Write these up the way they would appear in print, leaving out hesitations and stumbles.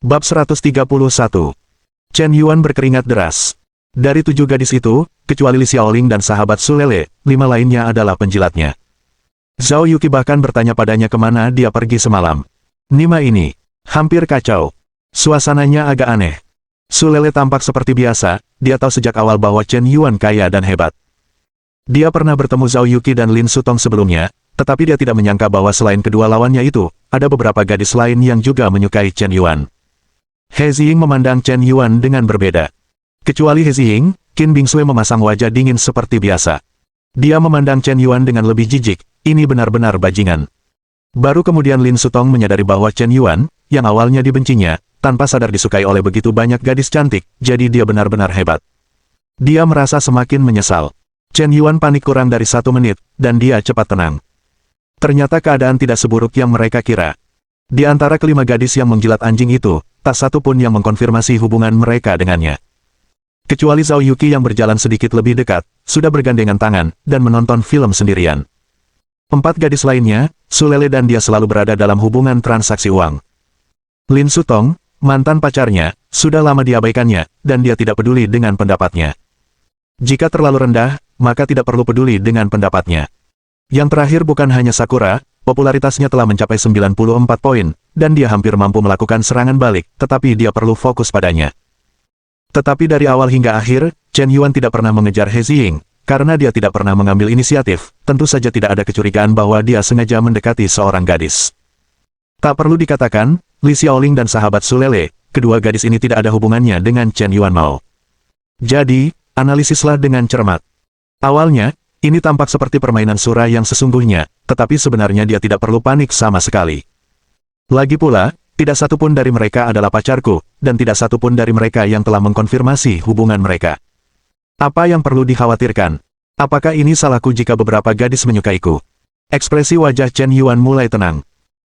Bab 131. Chen Yuan berkeringat deras. Dari 7 gadis itu, kecuali Li Xiaoling dan sahabat Su Lele, 5 lainnya adalah penjilatnya. Zhao Yuqi bahkan bertanya padanya kemana dia pergi semalam. Nima ini hampir kacau. Suasananya agak aneh. Su Lele tampak seperti biasa, dia tahu sejak awal bahwa Chen Yuan kaya dan hebat. Dia pernah bertemu Zhao Yuqi dan Lin Sutong sebelumnya, tetapi dia tidak menyangka bahwa selain kedua lawannya itu, ada beberapa gadis lain yang juga menyukai Chen Yuan. He Ziying memandang Chen Yuan dengan berbeda. Kecuali He Ziying, Qin Bingsui memasang wajah dingin seperti biasa. Dia memandang Chen Yuan dengan lebih jijik, ini benar-benar bajingan. Baru kemudian Lin Sutong menyadari bahwa Chen Yuan, yang awalnya dibencinya, tanpa sadar disukai oleh begitu banyak gadis cantik, jadi dia benar-benar hebat. Dia merasa semakin menyesal. Chen Yuan panik kurang dari 1 menit, dan dia cepat tenang. Ternyata keadaan tidak seburuk yang mereka kira. Di antara kelima gadis yang menjilat anjing itu, tak satu pun yang mengkonfirmasi hubungan mereka dengannya. Kecuali Zhao Yuqi yang berjalan sedikit lebih dekat, sudah bergandengan tangan, dan menonton film sendirian. 4 gadis lainnya, Su Lele dan dia selalu berada dalam hubungan transaksi uang. Lin Sutong, mantan pacarnya, sudah lama diabaikannya, dan dia tidak peduli dengan pendapatnya. Jika terlalu rendah, maka tidak perlu peduli dengan pendapatnya. Yang terakhir bukan hanya Sakura, popularitasnya telah mencapai 94 poin, dan dia hampir mampu melakukan serangan balik, tetapi dia perlu fokus padanya. Tetapi dari awal hingga akhir, Chen Yuan tidak pernah mengejar He Ziying, karena dia tidak pernah mengambil inisiatif, tentu saja tidak ada kecurigaan bahwa dia sengaja mendekati seorang gadis. Tak perlu dikatakan, Li Xiaoling dan sahabat Su Lele, kedua gadis ini tidak ada hubungannya dengan Chen Yuan Mao. Jadi, analisislah dengan cermat. Awalnya, ini tampak seperti permainan surah yang sesungguhnya, tetapi sebenarnya dia tidak perlu panik sama sekali. Lagi pula, tidak satu pun dari mereka adalah pacarku, dan tidak satu pun dari mereka yang telah mengkonfirmasi hubungan mereka. Apa yang perlu dikhawatirkan? Apakah ini salahku jika beberapa gadis menyukaiku? Ekspresi wajah Chen Yuan mulai tenang.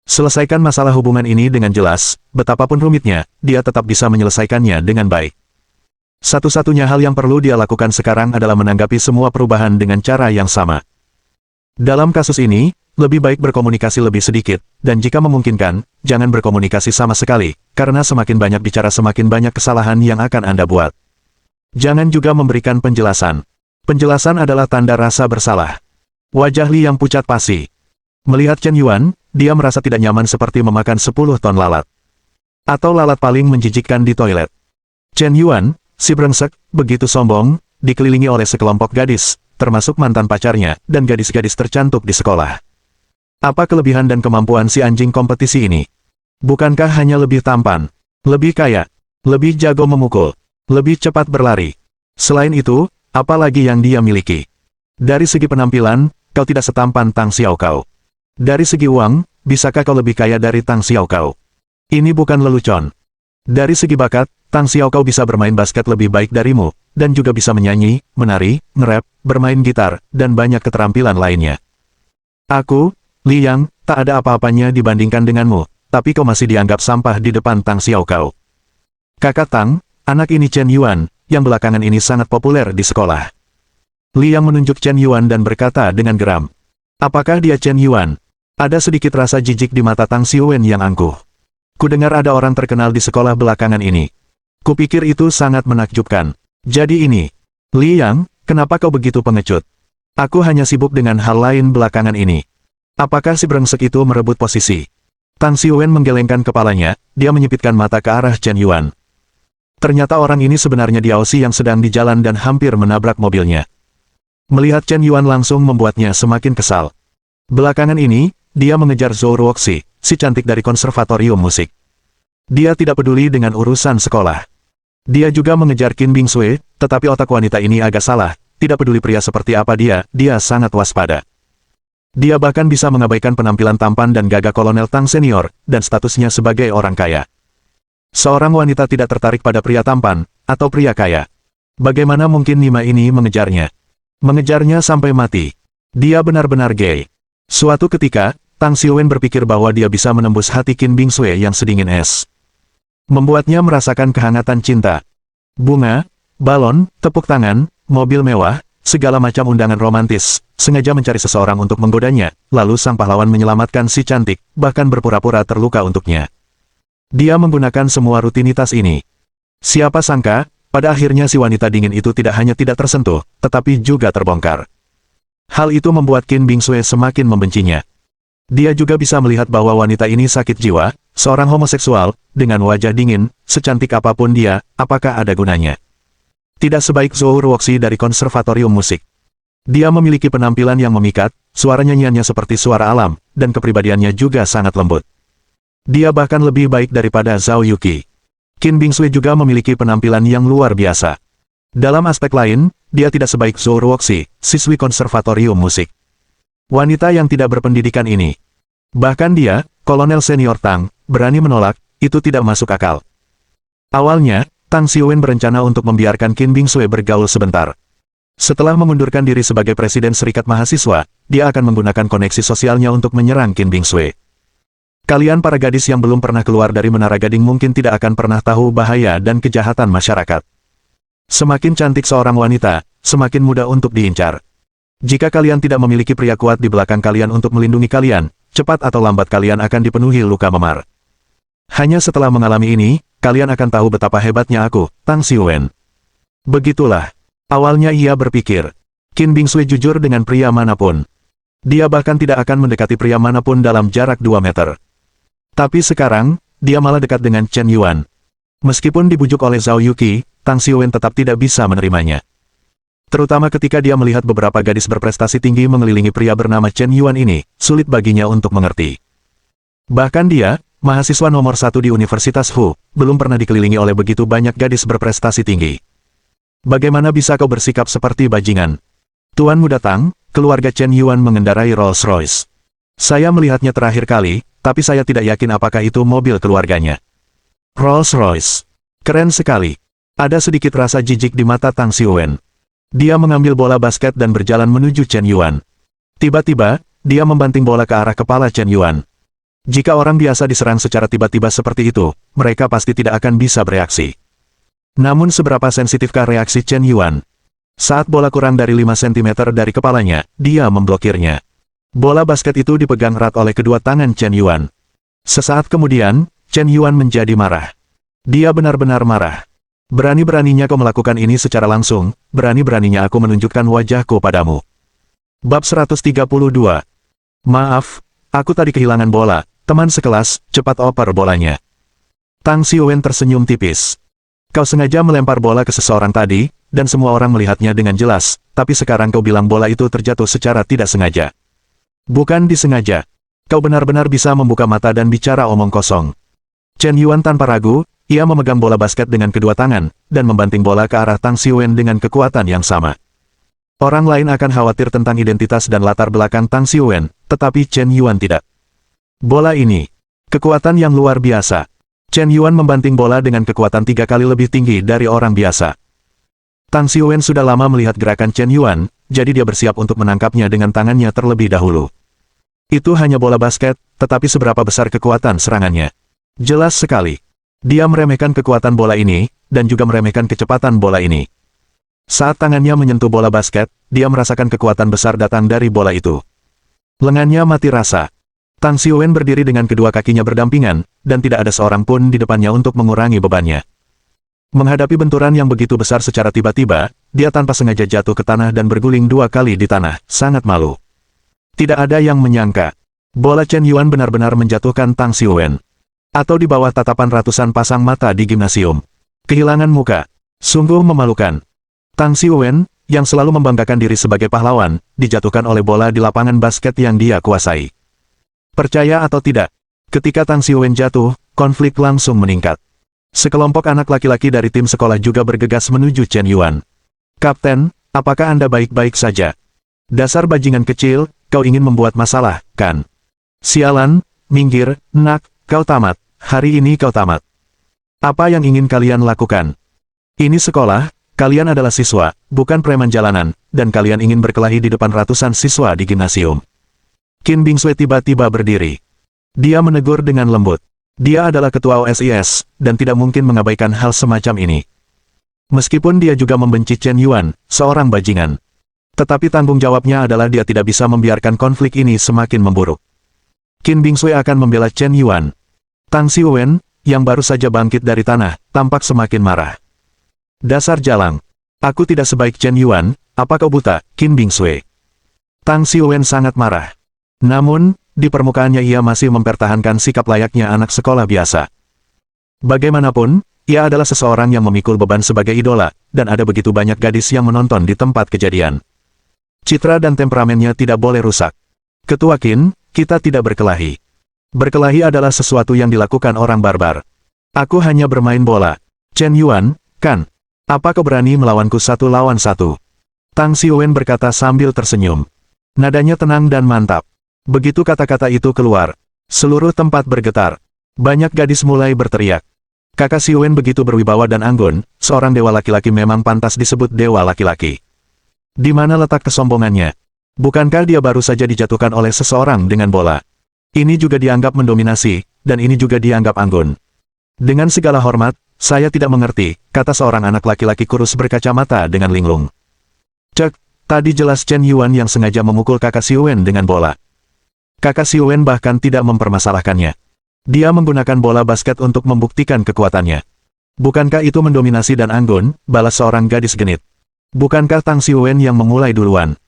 Selesaikan masalah hubungan ini dengan jelas, betapapun rumitnya, dia tetap bisa menyelesaikannya dengan baik. Satu-satunya hal yang perlu dia lakukan sekarang adalah menanggapi semua perubahan dengan cara yang sama. Dalam kasus ini, lebih baik berkomunikasi lebih sedikit, dan jika memungkinkan, jangan berkomunikasi sama sekali, karena semakin banyak bicara semakin banyak kesalahan yang akan Anda buat. Jangan juga memberikan penjelasan. Penjelasan adalah tanda rasa bersalah. Wajah Li yang pucat pasi. Melihat Chen Yuan, dia merasa tidak nyaman seperti memakan 10 ton lalat. Atau lalat paling menjijikkan di toilet. Chen Yuan, si brengsek, begitu sombong, dikelilingi oleh sekelompok gadis, termasuk mantan pacarnya, dan gadis-gadis tercantik di sekolah. Apa kelebihan dan kemampuan si anjing kompetisi ini? Bukankah hanya lebih tampan, lebih kaya, lebih jago memukul, lebih cepat berlari? Selain itu, apa lagi yang dia miliki? Dari segi penampilan, kau tidak setampan Tang Xiaokao. Dari segi uang, bisakah kau lebih kaya dari Tang Xiaokao? Ini bukan lelucon. Dari segi bakat, Tang Xiaokao bisa bermain basket lebih baik darimu, dan juga bisa menyanyi, menari, nge-rap, bermain gitar, dan banyak keterampilan lainnya. Aku, Li Yang, tak ada apa-apanya dibandingkan denganmu, tapi kau masih dianggap sampah di depan Tang Xiaokao. Kakak Tang, anak ini Chen Yuan, yang belakangan ini sangat populer di sekolah. Li Yang menunjuk Chen Yuan dan berkata dengan geram. Apakah dia Chen Yuan? Ada sedikit rasa jijik di mata Tang Xiuwen yang angkuh. Kudengar ada orang terkenal di sekolah belakangan ini. Kupikir itu sangat menakjubkan. Jadi ini, Li Yang, kenapa kau begitu pengecut? Aku hanya sibuk dengan hal lain belakangan ini. Apakah si brengsek itu merebut posisi? Tang Xiuwen menggelengkan kepalanya, dia menyipitkan mata ke arah Chen Yuan. Ternyata orang ini sebenarnya Diaosi yang sedang di jalan dan hampir menabrak mobilnya. Melihat Chen Yuan langsung membuatnya semakin kesal. Belakangan ini, dia mengejar Zhou Ruoxi, si cantik dari konservatorium musik. Dia tidak peduli dengan urusan sekolah. Dia juga mengejar Qin Bingsui, tetapi otak wanita ini agak salah, tidak peduli pria seperti apa dia sangat waspada. Dia bahkan bisa mengabaikan penampilan tampan dan gagah Kolonel Tang senior, dan statusnya sebagai orang kaya. Seorang wanita tidak tertarik pada pria tampan, atau pria kaya. Bagaimana mungkin Nima ini mengejarnya? Mengejarnya sampai mati. Dia benar-benar gay. Suatu ketika, Tang Xiuwen berpikir bahwa dia bisa menembus hati Qin Bingsui yang sedingin es. Membuatnya merasakan kehangatan cinta. Bunga, balon, tepuk tangan, mobil mewah, segala macam undangan romantis, sengaja mencari seseorang untuk menggodanya, lalu sang pahlawan menyelamatkan si cantik, bahkan berpura-pura terluka untuknya. Dia menggunakan semua rutinitas ini. Siapa sangka, pada akhirnya si wanita dingin itu tidak hanya tidak tersentuh, tetapi juga terbongkar. Hal itu membuat Qin Bingsui semakin membencinya. Dia juga bisa melihat bahwa wanita ini sakit jiwa, seorang homoseksual, dengan wajah dingin, secantik apapun dia, apakah ada gunanya? Tidak sebaik Zhou Ruoxi dari konservatorium musik. Dia memiliki penampilan yang memikat, suara nyanyiannya seperti suara alam, dan kepribadiannya juga sangat lembut. Dia bahkan lebih baik daripada Zhao Yuqi. Qin Bingsui juga memiliki penampilan yang luar biasa. Dalam aspek lain, dia tidak sebaik Zhou Ruoxi, siswi konservatorium musik. Wanita yang tidak berpendidikan ini. Bahkan dia, Kolonel Senior Tang, berani menolak, itu tidak masuk akal. Awalnya, Tang Xiwen berencana untuk membiarkan Qin Bingsui bergaul sebentar. Setelah mengundurkan diri sebagai Presiden Serikat Mahasiswa, dia akan menggunakan koneksi sosialnya untuk menyerang Qin Bingsui. Kalian para gadis yang belum pernah keluar dari Menara Gading mungkin tidak akan pernah tahu bahaya dan kejahatan masyarakat. Semakin cantik seorang wanita, semakin mudah untuk diincar. Jika kalian tidak memiliki pria kuat di belakang kalian untuk melindungi kalian, cepat atau lambat kalian akan dipenuhi luka memar. Hanya setelah mengalami ini, kalian akan tahu betapa hebatnya aku, Tang Xiwen. Begitulah. Awalnya ia berpikir, Qin Bingsui jujur dengan pria manapun. Dia bahkan tidak akan mendekati pria manapun dalam jarak 2 meter. Tapi sekarang, dia malah dekat dengan Chen Yuan. Meskipun dibujuk oleh Zhao Yuqi, Tang Xiwen tetap tidak bisa menerimanya. Terutama ketika dia melihat beberapa gadis berprestasi tinggi mengelilingi pria bernama Chen Yuan ini, sulit baginya untuk mengerti. Bahkan dia, mahasiswa nomor 1 di Universitas Hu, belum pernah dikelilingi oleh begitu banyak gadis berprestasi tinggi. Bagaimana bisa kau bersikap seperti bajingan? Tuan Muda Tang, keluarga Chen Yuan mengendarai Rolls-Royce. Saya melihatnya terakhir kali, tapi saya tidak yakin apakah itu mobil keluarganya. Rolls-Royce. Keren sekali. Ada sedikit rasa jijik di mata Tang Xiwen. Dia mengambil bola basket dan berjalan menuju Chen Yuan. Tiba-tiba, dia membanting bola ke arah kepala Chen Yuan. Jika orang biasa diserang secara tiba-tiba seperti itu, mereka pasti tidak akan bisa bereaksi. Namun seberapa sensitifkah reaksi Chen Yuan? Saat bola kurang dari 5 cm dari kepalanya, dia memblokirnya. Bola basket itu dipegang erat oleh kedua tangan Chen Yuan. Sesaat kemudian, Chen Yuan menjadi marah. Dia benar-benar marah. Berani-beraninya kau melakukan ini secara langsung, berani-beraninya aku menunjukkan wajahku padamu. Bab 132. Maaf, aku tadi kehilangan bola, teman sekelas, cepat oper bolanya. Tang Xiwen tersenyum tipis. Kau sengaja melempar bola ke seseorang tadi, dan semua orang melihatnya dengan jelas, tapi sekarang kau bilang bola itu terjatuh secara tidak sengaja. Bukan disengaja. Kau benar-benar bisa membuka mata dan bicara omong kosong. Chen Yuan tanpa ragu, ia memegang bola basket dengan kedua tangan, dan membanting bola ke arah Tang Xiwen dengan kekuatan yang sama. Orang lain akan khawatir tentang identitas dan latar belakang Tang Xiwen, tetapi Chen Yuan tidak. Bola ini, kekuatan yang luar biasa. Chen Yuan membanting bola dengan kekuatan 3 kali lebih tinggi dari orang biasa. Tang Xiwen sudah lama melihat gerakan Chen Yuan, jadi dia bersiap untuk menangkapnya dengan tangannya terlebih dahulu. Itu hanya bola basket, tetapi seberapa besar kekuatan serangannya. Jelas sekali. Dia meremehkan kekuatan bola ini, dan juga meremehkan kecepatan bola ini. Saat tangannya menyentuh bola basket, dia merasakan kekuatan besar datang dari bola itu. Lengannya mati rasa. Tang Xiwen berdiri dengan kedua kakinya berdampingan, dan tidak ada seorang pun di depannya untuk mengurangi bebannya. Menghadapi benturan yang begitu besar secara tiba-tiba, dia tanpa sengaja jatuh ke tanah dan berguling 2 kali di tanah, sangat malu. Tidak ada yang menyangka. Bola Chen Yuan benar-benar menjatuhkan Tang Xiwen. Atau di bawah tatapan ratusan pasang mata di gimnasium. Kehilangan muka. Sungguh memalukan. Tang Xiwen, yang selalu membanggakan diri sebagai pahlawan, dijatuhkan oleh bola di lapangan basket yang dia kuasai. Percaya atau tidak, ketika Tang Xiwen jatuh, konflik langsung meningkat. Sekelompok anak laki-laki dari tim sekolah juga bergegas menuju Chen Yuan. Kapten, apakah Anda baik-baik saja? Dasar bajingan kecil, kau ingin membuat masalah, kan? Sialan, minggir, nak, kau tamat, hari ini kau tamat. Apa yang ingin kalian lakukan? Ini sekolah, kalian adalah siswa, bukan preman jalanan, dan kalian ingin berkelahi di depan ratusan siswa di gimnasium. Qin Bingsui tiba-tiba berdiri. Dia menegur dengan lembut. Dia adalah ketua OSIS, dan tidak mungkin mengabaikan hal semacam ini. Meskipun dia juga membenci Chen Yuan, seorang bajingan. Tetapi tanggung jawabnya adalah dia tidak bisa membiarkan konflik ini semakin memburuk. Qin Bingsui akan membela Chen Yuan. Tang Xiwen, yang baru saja bangkit dari tanah, tampak semakin marah. Dasar jalang. Aku tidak sebaik Chen Yuan, apa kau buta, Qin Bingsui? Tang Xiwen sangat marah. Namun, di permukaannya ia masih mempertahankan sikap layaknya anak sekolah biasa. Bagaimanapun, ia adalah seseorang yang memikul beban sebagai idola, dan ada begitu banyak gadis yang menonton di tempat kejadian. Citra dan temperamennya tidak boleh rusak. Ketua Qin, kita tidak berkelahi. Berkelahi adalah sesuatu yang dilakukan orang barbar. Aku hanya bermain bola. Chen Yuan, kan? Apa kau berani melawanku 1 lawan 1? Tang Xiwen berkata sambil tersenyum. Nadanya tenang dan mantap. Begitu kata-kata itu keluar, seluruh tempat bergetar. Banyak gadis mulai berteriak. Kakak Xiwen begitu berwibawa dan anggun, seorang dewa laki-laki memang pantas disebut dewa laki-laki. Di mana letak kesombongannya? Bukankah dia baru saja dijatuhkan oleh seseorang dengan bola? Ini juga dianggap mendominasi, dan ini juga dianggap anggun. Dengan segala hormat, saya tidak mengerti, kata seorang anak laki-laki kurus berkacamata dengan linglung. Cek, tadi jelas Chen Yuan yang sengaja memukul kakak Xiwen dengan bola. Kakak Xiwen bahkan tidak mempermasalahkannya. Dia menggunakan bola basket untuk membuktikan kekuatannya. Bukankah itu mendominasi dan anggun, balas seorang gadis genit. Bukankah Tang Xiwen yang memulai duluan?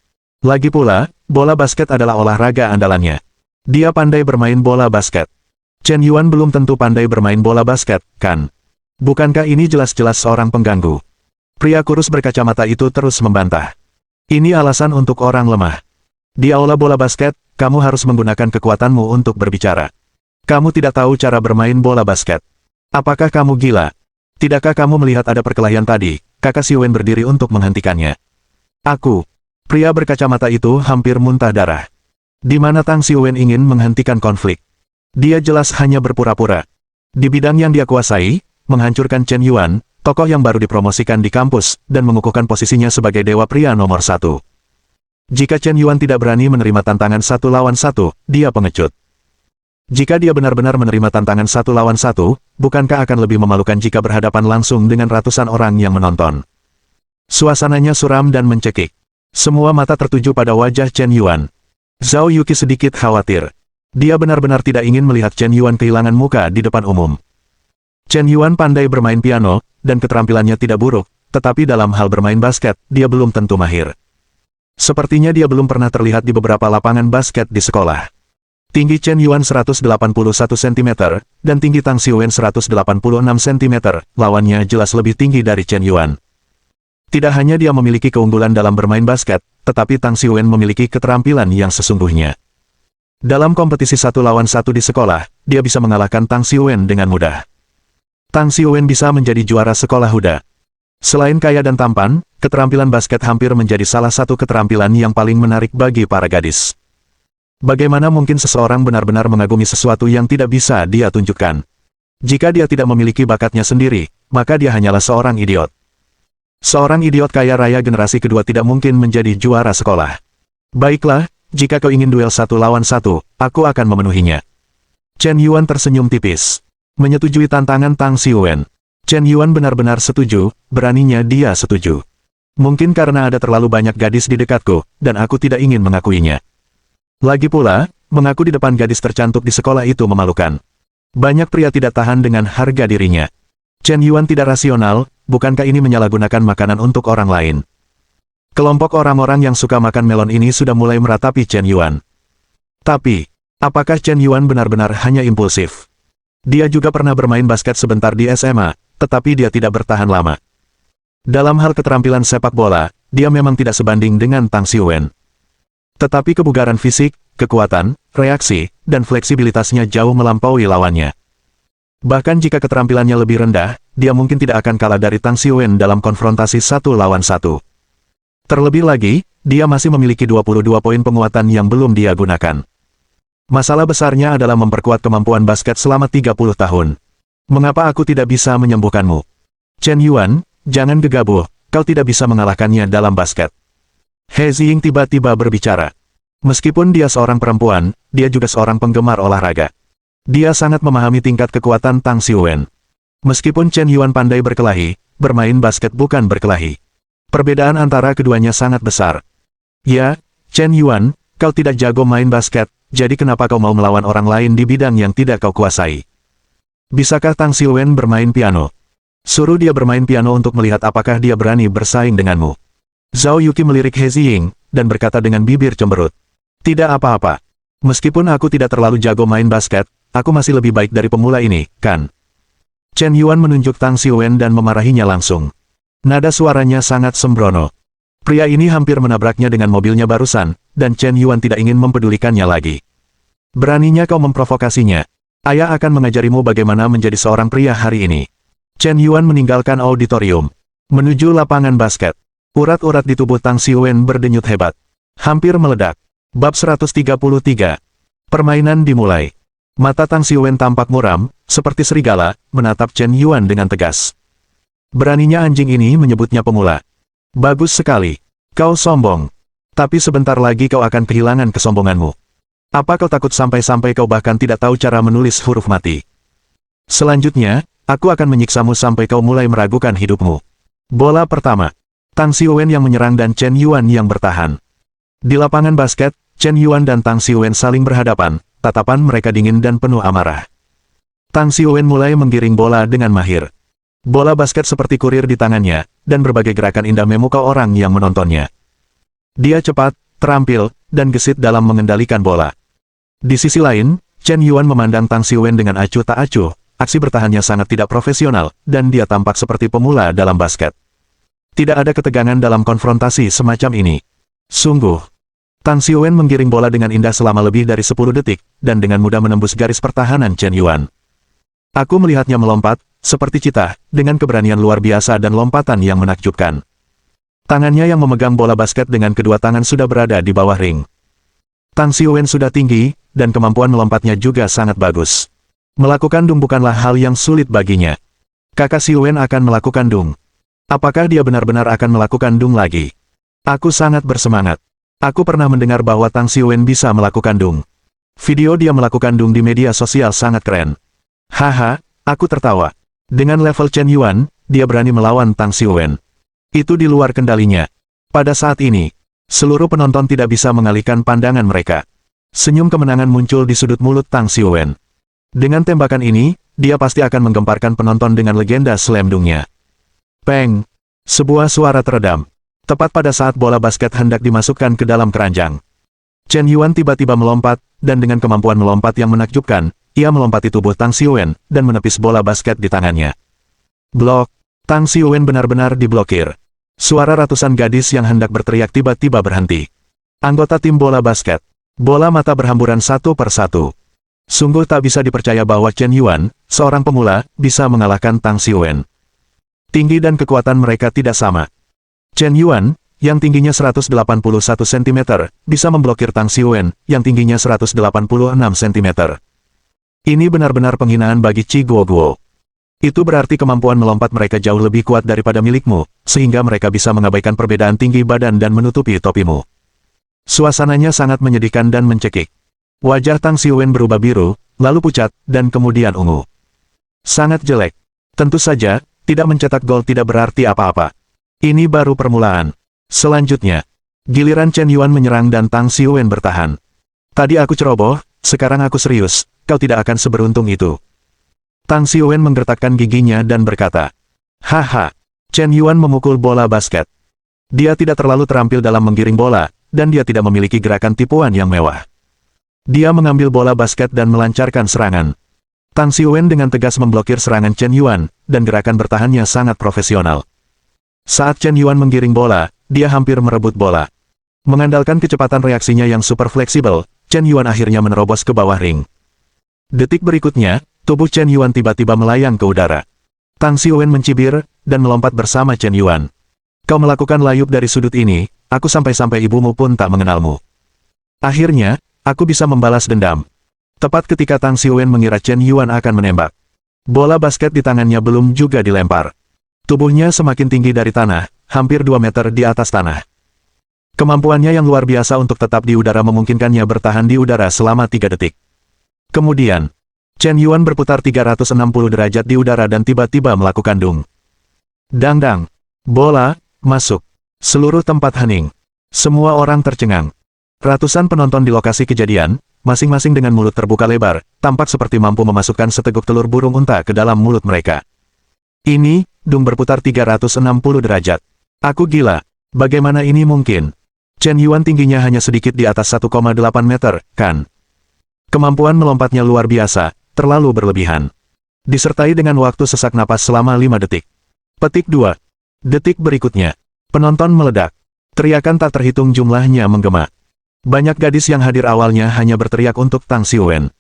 Lagi pula, bola basket adalah olahraga andalannya. Dia pandai bermain bola basket. Chen Yuan belum tentu pandai bermain bola basket, kan? Bukankah ini jelas-jelas seorang pengganggu? Pria kurus berkacamata itu terus membantah. Ini alasan untuk orang lemah. Di aula bola basket, kamu harus menggunakan kekuatanmu untuk berbicara. Kamu tidak tahu cara bermain bola basket. Apakah kamu gila? Tidakkah kamu melihat ada perkelahian tadi? Kakak Xiwen berdiri untuk menghentikannya. Aku. Pria berkacamata itu hampir muntah darah. Di mana Tang Xiwen ingin menghentikan konflik? Dia jelas hanya berpura-pura. Di bidang yang dia kuasai, menghancurkan Chen Yuan, tokoh yang baru dipromosikan di kampus, dan mengukuhkan posisinya sebagai dewa pria nomor 1. Jika Chen Yuan tidak berani menerima tantangan 1 lawan 1, dia pengecut. Jika dia benar-benar menerima tantangan 1 lawan 1, bukankah akan lebih memalukan jika berhadapan langsung dengan ratusan orang yang menonton? Suasananya suram dan mencekik. Semua mata tertuju pada wajah Chen Yuan. Zhao Yuqi sedikit khawatir. Dia benar-benar tidak ingin melihat Chen Yuan kehilangan muka di depan umum. Chen Yuan pandai bermain piano, dan keterampilannya tidak buruk, tetapi dalam hal bermain basket, dia belum tentu mahir. Sepertinya dia belum pernah terlihat di beberapa lapangan basket di sekolah. Tinggi Chen Yuan 181 cm, dan tinggi Tang Xiwen 186 cm, lawannya jelas lebih tinggi dari Chen Yuan. Tidak hanya dia memiliki keunggulan dalam bermain basket, tetapi Tang Xiwen memiliki keterampilan yang sesungguhnya. Dalam kompetisi 1 lawan 1 di sekolah, dia bisa mengalahkan Tang Xiwen dengan mudah. Tang Xiwen bisa menjadi juara sekolah Huda. Selain kaya dan tampan, keterampilan basket hampir menjadi salah satu keterampilan yang paling menarik bagi para gadis. Bagaimana mungkin seseorang benar-benar mengagumi sesuatu yang tidak bisa dia tunjukkan? Jika dia tidak memiliki bakatnya sendiri, maka dia hanyalah seorang idiot. Seorang idiot kaya raya generasi kedua tidak mungkin menjadi juara sekolah. Baiklah, jika kau ingin duel 1 lawan 1, aku akan memenuhinya. Chen Yuan tersenyum tipis. Menyetujui tantangan Tang Xiwen. Chen Yuan benar-benar setuju, beraninya dia setuju. Mungkin karena ada terlalu banyak gadis di dekatku, dan aku tidak ingin mengakuinya. Lagi pula, mengaku di depan gadis tercantik di sekolah itu memalukan. Banyak pria tidak tahan dengan harga dirinya. Chen Yuan tidak rasional, bukankah ini menyalahgunakan makanan untuk orang lain? Kelompok orang-orang yang suka makan melon ini sudah mulai meratapi Chen Yuan. Tapi, apakah Chen Yuan benar-benar hanya impulsif? Dia juga pernah bermain basket sebentar di SMA, tetapi dia tidak bertahan lama. Dalam hal keterampilan sepak bola, dia memang tidak sebanding dengan Tang Xiwen. Tetapi kebugaran fisik, kekuatan, reaksi, dan fleksibilitasnya jauh melampaui lawannya. Bahkan jika keterampilannya lebih rendah, dia mungkin tidak akan kalah dari Tang Xiwen dalam konfrontasi 1 lawan 1. Terlebih lagi, dia masih memiliki 22 poin penguatan yang belum dia gunakan. Masalah besarnya adalah memperkuat kemampuan basket selama 30 tahun. Mengapa aku tidak bisa menyembuhkanmu? Chen Yuan, jangan gegabah, kau tidak bisa mengalahkannya dalam basket. He Ziying tiba-tiba berbicara. Meskipun dia seorang perempuan, dia juga seorang penggemar olahraga. Dia sangat memahami tingkat kekuatan Tang Xiwen. Meskipun Chen Yuan pandai berkelahi, bermain basket bukan berkelahi. Perbedaan antara keduanya sangat besar. Ya, Chen Yuan, kau tidak jago main basket, jadi kenapa kau mau melawan orang lain di bidang yang tidak kau kuasai? Bisakah Tang Xiwen bermain piano? Suruh dia bermain piano untuk melihat apakah dia berani bersaing denganmu. Zhao Yuqi melirik He Ziying, dan berkata dengan bibir cemberut. Tidak apa-apa. Meskipun aku tidak terlalu jago main basket, aku masih lebih baik dari pemula ini, kan? Chen Yuan menunjuk Tang Xiwen dan memarahinya langsung. Nada suaranya sangat sembrono. Pria ini hampir menabraknya dengan mobilnya barusan, dan Chen Yuan tidak ingin mempedulikannya lagi. Beraninya kau memprovokasinya. Ayah akan mengajarimu bagaimana menjadi seorang pria hari ini. Chen Yuan meninggalkan auditorium. Menuju lapangan basket. Urat-urat di tubuh Tang Xiwen berdenyut hebat. Hampir meledak. Bab 133. Permainan dimulai. Mata Tang Xiwen tampak muram, seperti serigala, menatap Chen Yuan dengan tegas. Beraninya anjing ini menyebutnya pemula. Bagus sekali. Kau sombong. Tapi sebentar lagi kau akan kehilangan kesombonganmu. Apa kau takut sampai-sampai kau bahkan tidak tahu cara menulis huruf mati? Selanjutnya, aku akan menyiksamu sampai kau mulai meragukan hidupmu. Bola pertama. Tang Xiwen yang menyerang dan Chen Yuan yang bertahan. Di lapangan basket, Chen Yuan dan Tang Xiwen saling berhadapan, tatapan mereka dingin dan penuh amarah. Tang Xiwen mulai menggiring bola dengan mahir. Bola basket seperti kurir di tangannya, dan berbagai gerakan indah memukau orang yang menontonnya. Dia cepat, terampil, dan gesit dalam mengendalikan bola. Di sisi lain, Chen Yuan memandang Tang Xiwen dengan acuh tak acuh, aksi bertahannya sangat tidak profesional, dan dia tampak seperti pemula dalam basket. Tidak ada ketegangan dalam konfrontasi semacam ini. Sungguh. Tang Xiwen menggiring bola dengan indah selama lebih dari 10 detik, dan dengan mudah menembus garis pertahanan Chen Yuan. Aku melihatnya melompat, seperti citah, dengan keberanian luar biasa dan lompatan yang menakjubkan. Tangannya yang memegang bola basket dengan kedua tangan sudah berada di bawah ring. Tang Xiwen sudah tinggi, dan kemampuan melompatnya juga sangat bagus. Melakukan dung bukanlah hal yang sulit baginya. Kakak Xiwen akan melakukan dung. Apakah dia benar-benar akan melakukan dung lagi? Aku sangat bersemangat. Aku pernah mendengar bahwa Tang Xiwen bisa melakukan dung. Video dia melakukan dung di media sosial sangat keren. Haha, aku tertawa. Dengan level Chen Yuan, dia berani melawan Tang Xiwen. Itu di luar kendalinya. Pada saat ini, seluruh penonton tidak bisa mengalihkan pandangan mereka. Senyum kemenangan muncul di sudut mulut Tang Xiwen. Dengan tembakan ini, dia pasti akan menggemparkan penonton dengan legenda slam dungnya. Peng! Sebuah suara teredam. Tepat pada saat bola basket hendak dimasukkan ke dalam keranjang. Chen Yuan tiba-tiba melompat, dan dengan kemampuan melompat yang menakjubkan, ia melompati tubuh Tang Xiwen, dan menepis bola basket di tangannya. Blok! Tang Xiwen benar-benar diblokir. Suara ratusan gadis yang hendak berteriak tiba-tiba berhenti. Anggota tim bola basket. Bola mata berhamburan satu per satu. Sungguh tak bisa dipercaya bahwa Chen Yuan, seorang pemula, bisa mengalahkan Tang Xiwen. Tinggi dan kekuatan mereka tidak sama. Chen Yuan, yang tingginya 181 cm, bisa memblokir Tang Xiwen, yang tingginya 186 cm. Ini benar-benar penghinaan bagi Qi Guoguo. Itu berarti kemampuan melompat mereka jauh lebih kuat daripada milikmu, sehingga mereka bisa mengabaikan perbedaan tinggi badan dan menutupi topimu. Suasananya sangat menyedihkan dan mencekik. Wajah Tang Xiwen berubah biru, lalu pucat, dan kemudian ungu. Sangat jelek. Tentu saja, tidak mencetak gol tidak berarti apa-apa. Ini baru permulaan. Selanjutnya, giliran Chen Yuan menyerang dan Tang Xiwen bertahan. Tadi aku ceroboh, sekarang aku serius, kau tidak akan seberuntung itu. Tang Xiwen menggertakkan giginya dan berkata, haha, Chen Yuan memukul bola basket. Dia tidak terlalu terampil dalam menggiring bola, dan dia tidak memiliki gerakan tipuan yang mewah. Dia mengambil bola basket dan melancarkan serangan. Tang Xiwen dengan tegas memblokir serangan Chen Yuan, dan gerakan bertahannya sangat profesional. Saat Chen Yuan menggiring bola, dia hampir merebut bola. Mengandalkan kecepatan reaksinya yang super fleksibel, Chen Yuan akhirnya menerobos ke bawah ring. Detik berikutnya, tubuh Chen Yuan tiba-tiba melayang ke udara. Tang Xiwen mencibir, dan melompat bersama Chen Yuan. Kau melakukan layup dari sudut ini, aku sampai-sampai ibumu pun tak mengenalmu. Akhirnya, aku bisa membalas dendam. Tepat ketika Tang Xiwen mengira Chen Yuan akan menembak. Bola basket di tangannya belum juga dilempar. Tubuhnya semakin tinggi dari tanah, hampir 2 meter di atas tanah. Kemampuannya yang luar biasa untuk tetap di udara memungkinkannya bertahan di udara selama 3 detik. Kemudian, Chen Yuan berputar 360 derajat di udara dan tiba-tiba melakukan dung. Dang-dang. Bola, masuk. Seluruh tempat hening. Semua orang tercengang. Ratusan penonton di lokasi kejadian, masing-masing dengan mulut terbuka lebar, tampak seperti mampu memasukkan seteguk telur burung unta ke dalam mulut mereka. Ini, Dung berputar 360 derajat. Aku gila. Bagaimana ini mungkin? Chen Yuan tingginya hanya sedikit di atas 1,8 meter, kan? Kemampuan melompatnya luar biasa, terlalu berlebihan. Disertai dengan waktu sesak napas selama 5 detik. Petik 2. Detik berikutnya. Penonton meledak. Teriakan tak terhitung jumlahnya menggema. Banyak gadis yang hadir awalnya hanya berteriak untuk Tang Xiwen.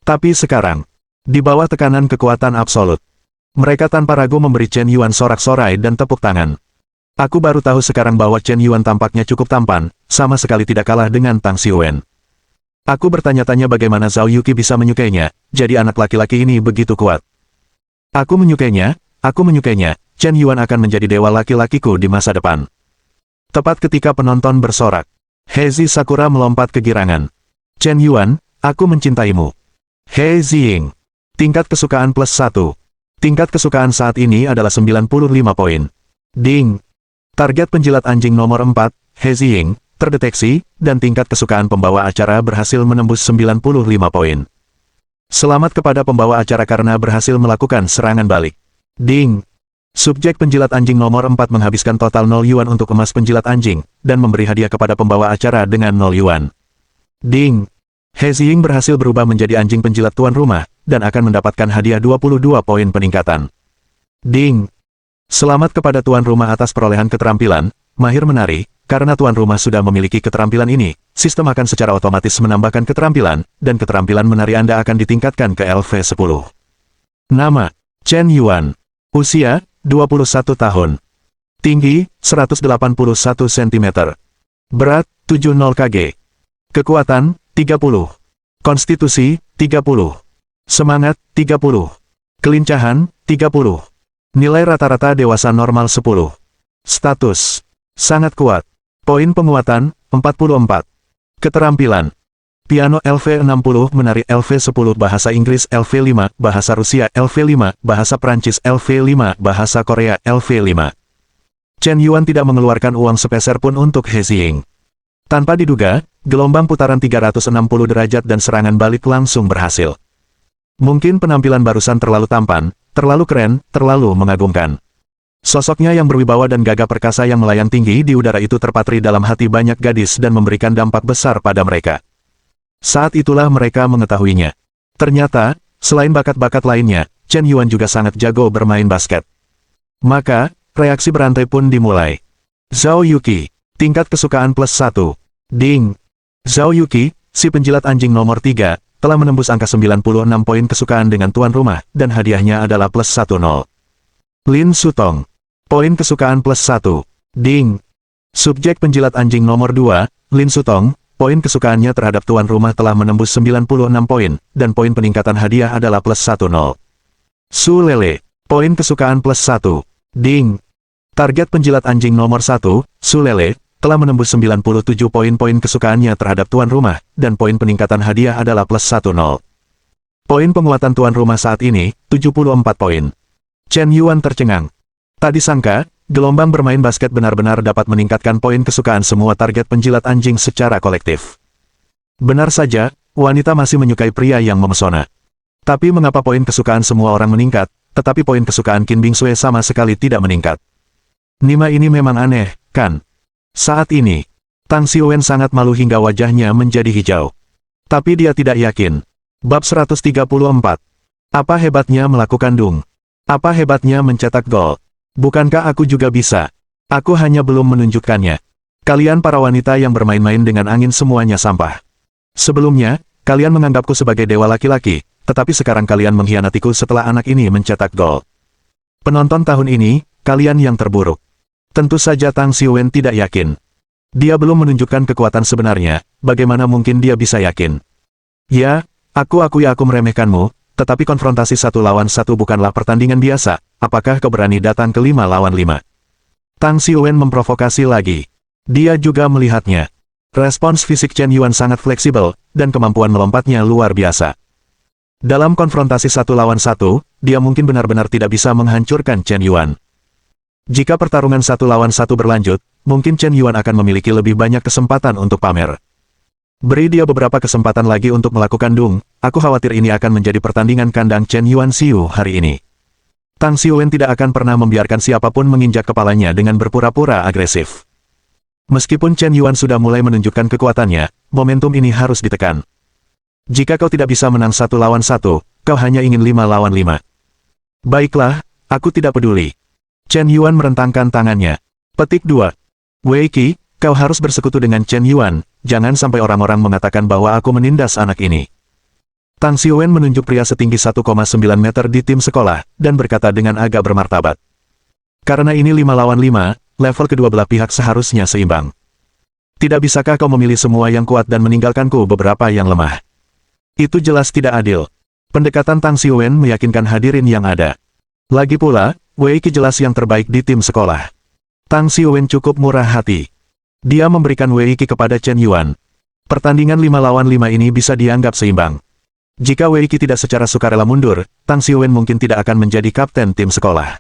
Tapi sekarang, di bawah tekanan kekuatan absolut, mereka tanpa ragu memberi Chen Yuan sorak-sorai dan tepuk tangan. Aku baru tahu sekarang bahwa Chen Yuan tampaknya cukup tampan, sama sekali tidak kalah dengan Tang Xiwen. Aku bertanya-tanya bagaimana Zhao Yuqi bisa menyukainya, jadi anak laki-laki ini begitu kuat. Aku menyukainya, Chen Yuan akan menjadi dewa laki-lakiku di masa depan. Tepat ketika penonton bersorak, He Sakura melompat kegirangan. Chen Yuan, aku mencintaimu. He Ziying. Tingkat kesukaan +1. Tingkat kesukaan saat ini adalah 95 poin. Ding. Target penjilat anjing nomor 4, He Ziying, terdeteksi, dan tingkat kesukaan pembawa acara berhasil menembus 95 poin. Selamat kepada pembawa acara karena berhasil melakukan serangan balik. Ding. Subjek penjilat anjing nomor 4 menghabiskan total 0 yuan untuk emas penjilat anjing, dan memberi hadiah kepada pembawa acara dengan 0 yuan. Ding. He Ziying berhasil berubah menjadi anjing penjilat tuan rumah, dan akan mendapatkan hadiah 22 poin peningkatan. Ding. Selamat kepada tuan rumah atas perolehan keterampilan, mahir menari, karena tuan rumah sudah memiliki keterampilan ini, sistem akan secara otomatis menambahkan keterampilan, dan keterampilan menari Anda akan ditingkatkan ke LV10. Nama, Chen Yuan. Usia, 21 tahun. Tinggi, 181 cm. Berat, 70 kg. Kekuatan, 30. Konstitusi, 30. Semangat, 30. Kelincahan, 30. Nilai rata-rata dewasa normal 10. Status, sangat kuat. Poin penguatan, 44. Keterampilan. Piano LV60, menari LV10, bahasa Inggris LV5, bahasa Rusia LV5, bahasa Prancis LV5, bahasa Korea LV5. Chen Yuan tidak mengeluarkan uang sepeser pun untuk He Ziying. Tanpa diduga, gelombang putaran 360 derajat dan serangan balik langsung berhasil. Mungkin penampilan barusan terlalu tampan, terlalu keren, terlalu mengagumkan. Sosoknya yang berwibawa dan gagah perkasa yang melayang tinggi di udara itu terpatri dalam hati banyak gadis dan memberikan dampak besar pada mereka. Saat itulah mereka mengetahuinya. Ternyata, selain bakat-bakat lainnya, Chen Yuan juga sangat jago bermain basket. Maka, reaksi berantai pun dimulai. Zhao Yuqi, tingkat kesukaan +1. Ding. Zhao Yuqi, si penjilat anjing nomor 3, telah menembus angka 96 poin kesukaan dengan tuan rumah, dan hadiahnya adalah +10. Lin Sutong. Poin kesukaan +1. Ding. Subjek penjilat anjing nomor 2, Lin Sutong, poin kesukaannya terhadap tuan rumah telah menembus 96 poin, dan poin peningkatan hadiah adalah +10. Su Lele. Poin kesukaan +1. Ding. Target penjilat anjing nomor 1, Su Lele, telah menembus 97 poin kesukaannya terhadap tuan rumah, dan poin peningkatan hadiah adalah +10. Poin penguatan tuan rumah saat ini, 74 poin. Chen Yuan tercengang. Tak disangka, gelombang bermain basket benar-benar dapat meningkatkan poin kesukaan semua target penjilat anjing secara kolektif. Benar saja, wanita masih menyukai pria yang memesona. Tapi mengapa poin kesukaan semua orang meningkat, tetapi poin kesukaan Qin Bingsue sama sekali tidak meningkat? Nima ini memang aneh, kan? Saat ini, Tang Xiwen sangat malu hingga wajahnya menjadi hijau. Tapi dia tidak yakin. Bab 134. Apa hebatnya melakukan dung? Apa hebatnya mencetak gol? Bukankah aku juga bisa? Aku hanya belum menunjukkannya. Kalian para wanita yang bermain-main dengan angin semuanya sampah. Sebelumnya, kalian menganggapku sebagai dewa laki-laki, tetapi sekarang kalian mengkhianatiku setelah anak ini mencetak gol. Penonton tahun ini, kalian yang terburuk. Tentu saja Tang Xiwen tidak yakin. Dia belum menunjukkan kekuatan sebenarnya, bagaimana mungkin dia bisa yakin? Ya, aku akui aku meremehkanmu, tetapi konfrontasi 1 lawan 1 bukanlah pertandingan biasa, apakah kau berani datang ke 5 lawan 5? Tang Xiwen memprovokasi lagi. Dia juga melihatnya. Respons fisik Chen Yuan sangat fleksibel, dan kemampuan melompatnya luar biasa. Dalam konfrontasi 1 lawan 1, dia mungkin benar-benar tidak bisa menghancurkan Chen Yuan. Jika pertarungan 1 lawan 1 berlanjut, mungkin Chen Yuan akan memiliki lebih banyak kesempatan untuk pamer. Beri dia beberapa kesempatan lagi untuk melakukan dung, aku khawatir ini akan menjadi pertandingan kandang Chen Yuan Xiu hari ini. Tang Xiuwen tidak akan pernah membiarkan siapapun menginjak kepalanya dengan berpura-pura agresif. Meskipun Chen Yuan sudah mulai menunjukkan kekuatannya, momentum ini harus ditekan. Jika kau tidak bisa menang 1 lawan 1, kau hanya ingin 5 lawan 5. Baiklah, aku tidak peduli. Chen Yuan merentangkan tangannya. Petik 2. Wei Qi, kau harus bersekutu dengan Chen Yuan, jangan sampai orang-orang mengatakan bahwa aku menindas anak ini. Tang Xiuwen menunjuk pria setinggi 1,9 meter di tim sekolah, dan berkata dengan agak bermartabat. Karena ini 5 lawan 5, level kedua belah pihak seharusnya seimbang. Tidak bisakah kau memilih semua yang kuat dan meninggalkanku beberapa yang lemah? Itu jelas tidak adil. Pendekatan Tang Xiuwen meyakinkan hadirin yang ada. Lagi pula, Wei Qi jelas yang terbaik di tim sekolah. Tang Xiuwen cukup murah hati. Dia memberikan Wei Qi kepada Chen Yuan. Pertandingan 5 lawan 5 ini bisa dianggap seimbang. Jika Wei Qi tidak secara sukarela mundur, Tang Xiuwen mungkin tidak akan menjadi kapten tim sekolah.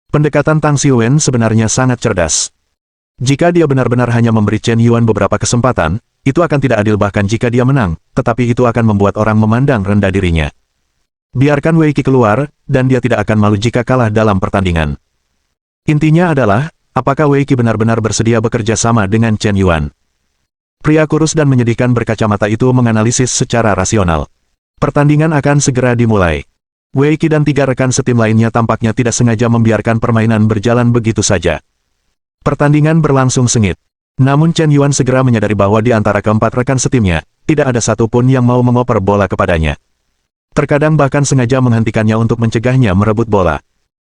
Pendekatan Tang Xiuwen sebenarnya sangat cerdas. Jika dia benar-benar hanya memberi Chen Yuan beberapa kesempatan, itu akan tidak adil bahkan jika dia menang, tetapi itu akan membuat orang memandang rendah dirinya. Biarkan Wei Qi keluar, dan dia tidak akan malu jika kalah dalam pertandingan. Intinya adalah, apakah Wei Qi benar-benar bersedia bekerja sama dengan Chen Yuan? Pria kurus dan menyedihkan berkacamata itu menganalisis secara rasional. Pertandingan akan segera dimulai. Wei Qi dan 3 rekan setim lainnya tampaknya tidak sengaja membiarkan permainan berjalan begitu saja. Pertandingan berlangsung sengit. Namun Chen Yuan segera menyadari bahwa di antara keempat rekan setimnya, tidak ada satupun yang mau mengoper bola kepadanya. Terkadang bahkan sengaja menghentikannya untuk mencegahnya merebut bola.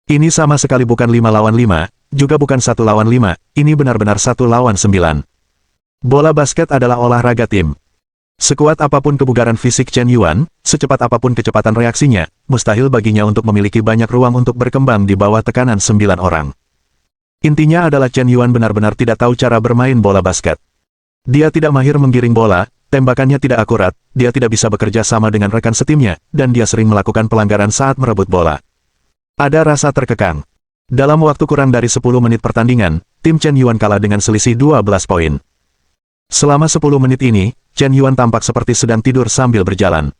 Ini sama sekali bukan 5 lawan 5, juga bukan 1 lawan 5, ini benar-benar 1 lawan 9. Bola basket adalah olahraga tim. Sekuat apapun kebugaran fisik Chen Yuan, secepat apapun kecepatan reaksinya, mustahil baginya untuk memiliki banyak ruang untuk berkembang di bawah tekanan 9 orang. Intinya adalah Chen Yuan benar-benar tidak tahu cara bermain bola basket. Dia tidak mahir menggiring bola, tembakannya tidak akurat, dia tidak bisa bekerja sama dengan rekan setimnya, dan dia sering melakukan pelanggaran saat merebut bola. Ada rasa terkekang. Dalam waktu kurang dari 10 menit pertandingan, tim Chen Yuan kalah dengan selisih 12 poin. Selama 10 menit ini, Chen Yuan tampak seperti sedang tidur sambil berjalan.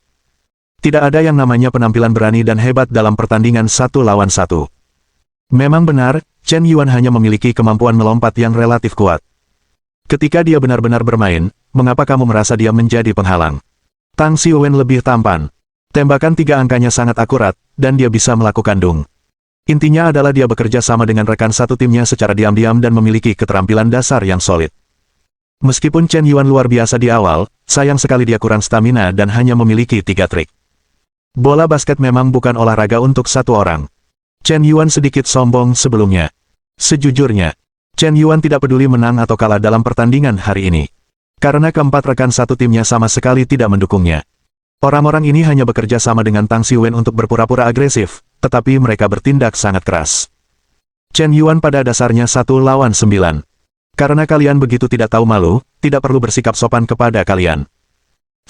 Tidak ada yang namanya penampilan berani dan hebat dalam pertandingan 1 lawan 1. Memang benar, Chen Yuan hanya memiliki kemampuan melompat yang relatif kuat. Ketika dia benar-benar bermain, mengapa kamu merasa dia menjadi penghalang? Tang Xiuwen lebih tampan. Tembakan 3 angkanya sangat akurat, dan dia bisa melakukan dung. Intinya adalah dia bekerja sama dengan rekan satu timnya secara diam-diam dan memiliki keterampilan dasar yang solid. Meskipun Chen Yuan luar biasa di awal, sayang sekali dia kurang stamina dan hanya memiliki 3 trik. Bola basket memang bukan olahraga untuk satu orang. Chen Yuan sedikit sombong sebelumnya. Sejujurnya, Chen Yuan tidak peduli menang atau kalah dalam pertandingan hari ini. Karena keempat rekan satu timnya sama sekali tidak mendukungnya. Orang-orang ini hanya bekerja sama dengan Tang Xiuwen untuk berpura-pura agresif, tetapi mereka bertindak sangat keras. Chen Yuan pada dasarnya 1 lawan 9. Karena kalian begitu tidak tahu malu, tidak perlu bersikap sopan kepada kalian.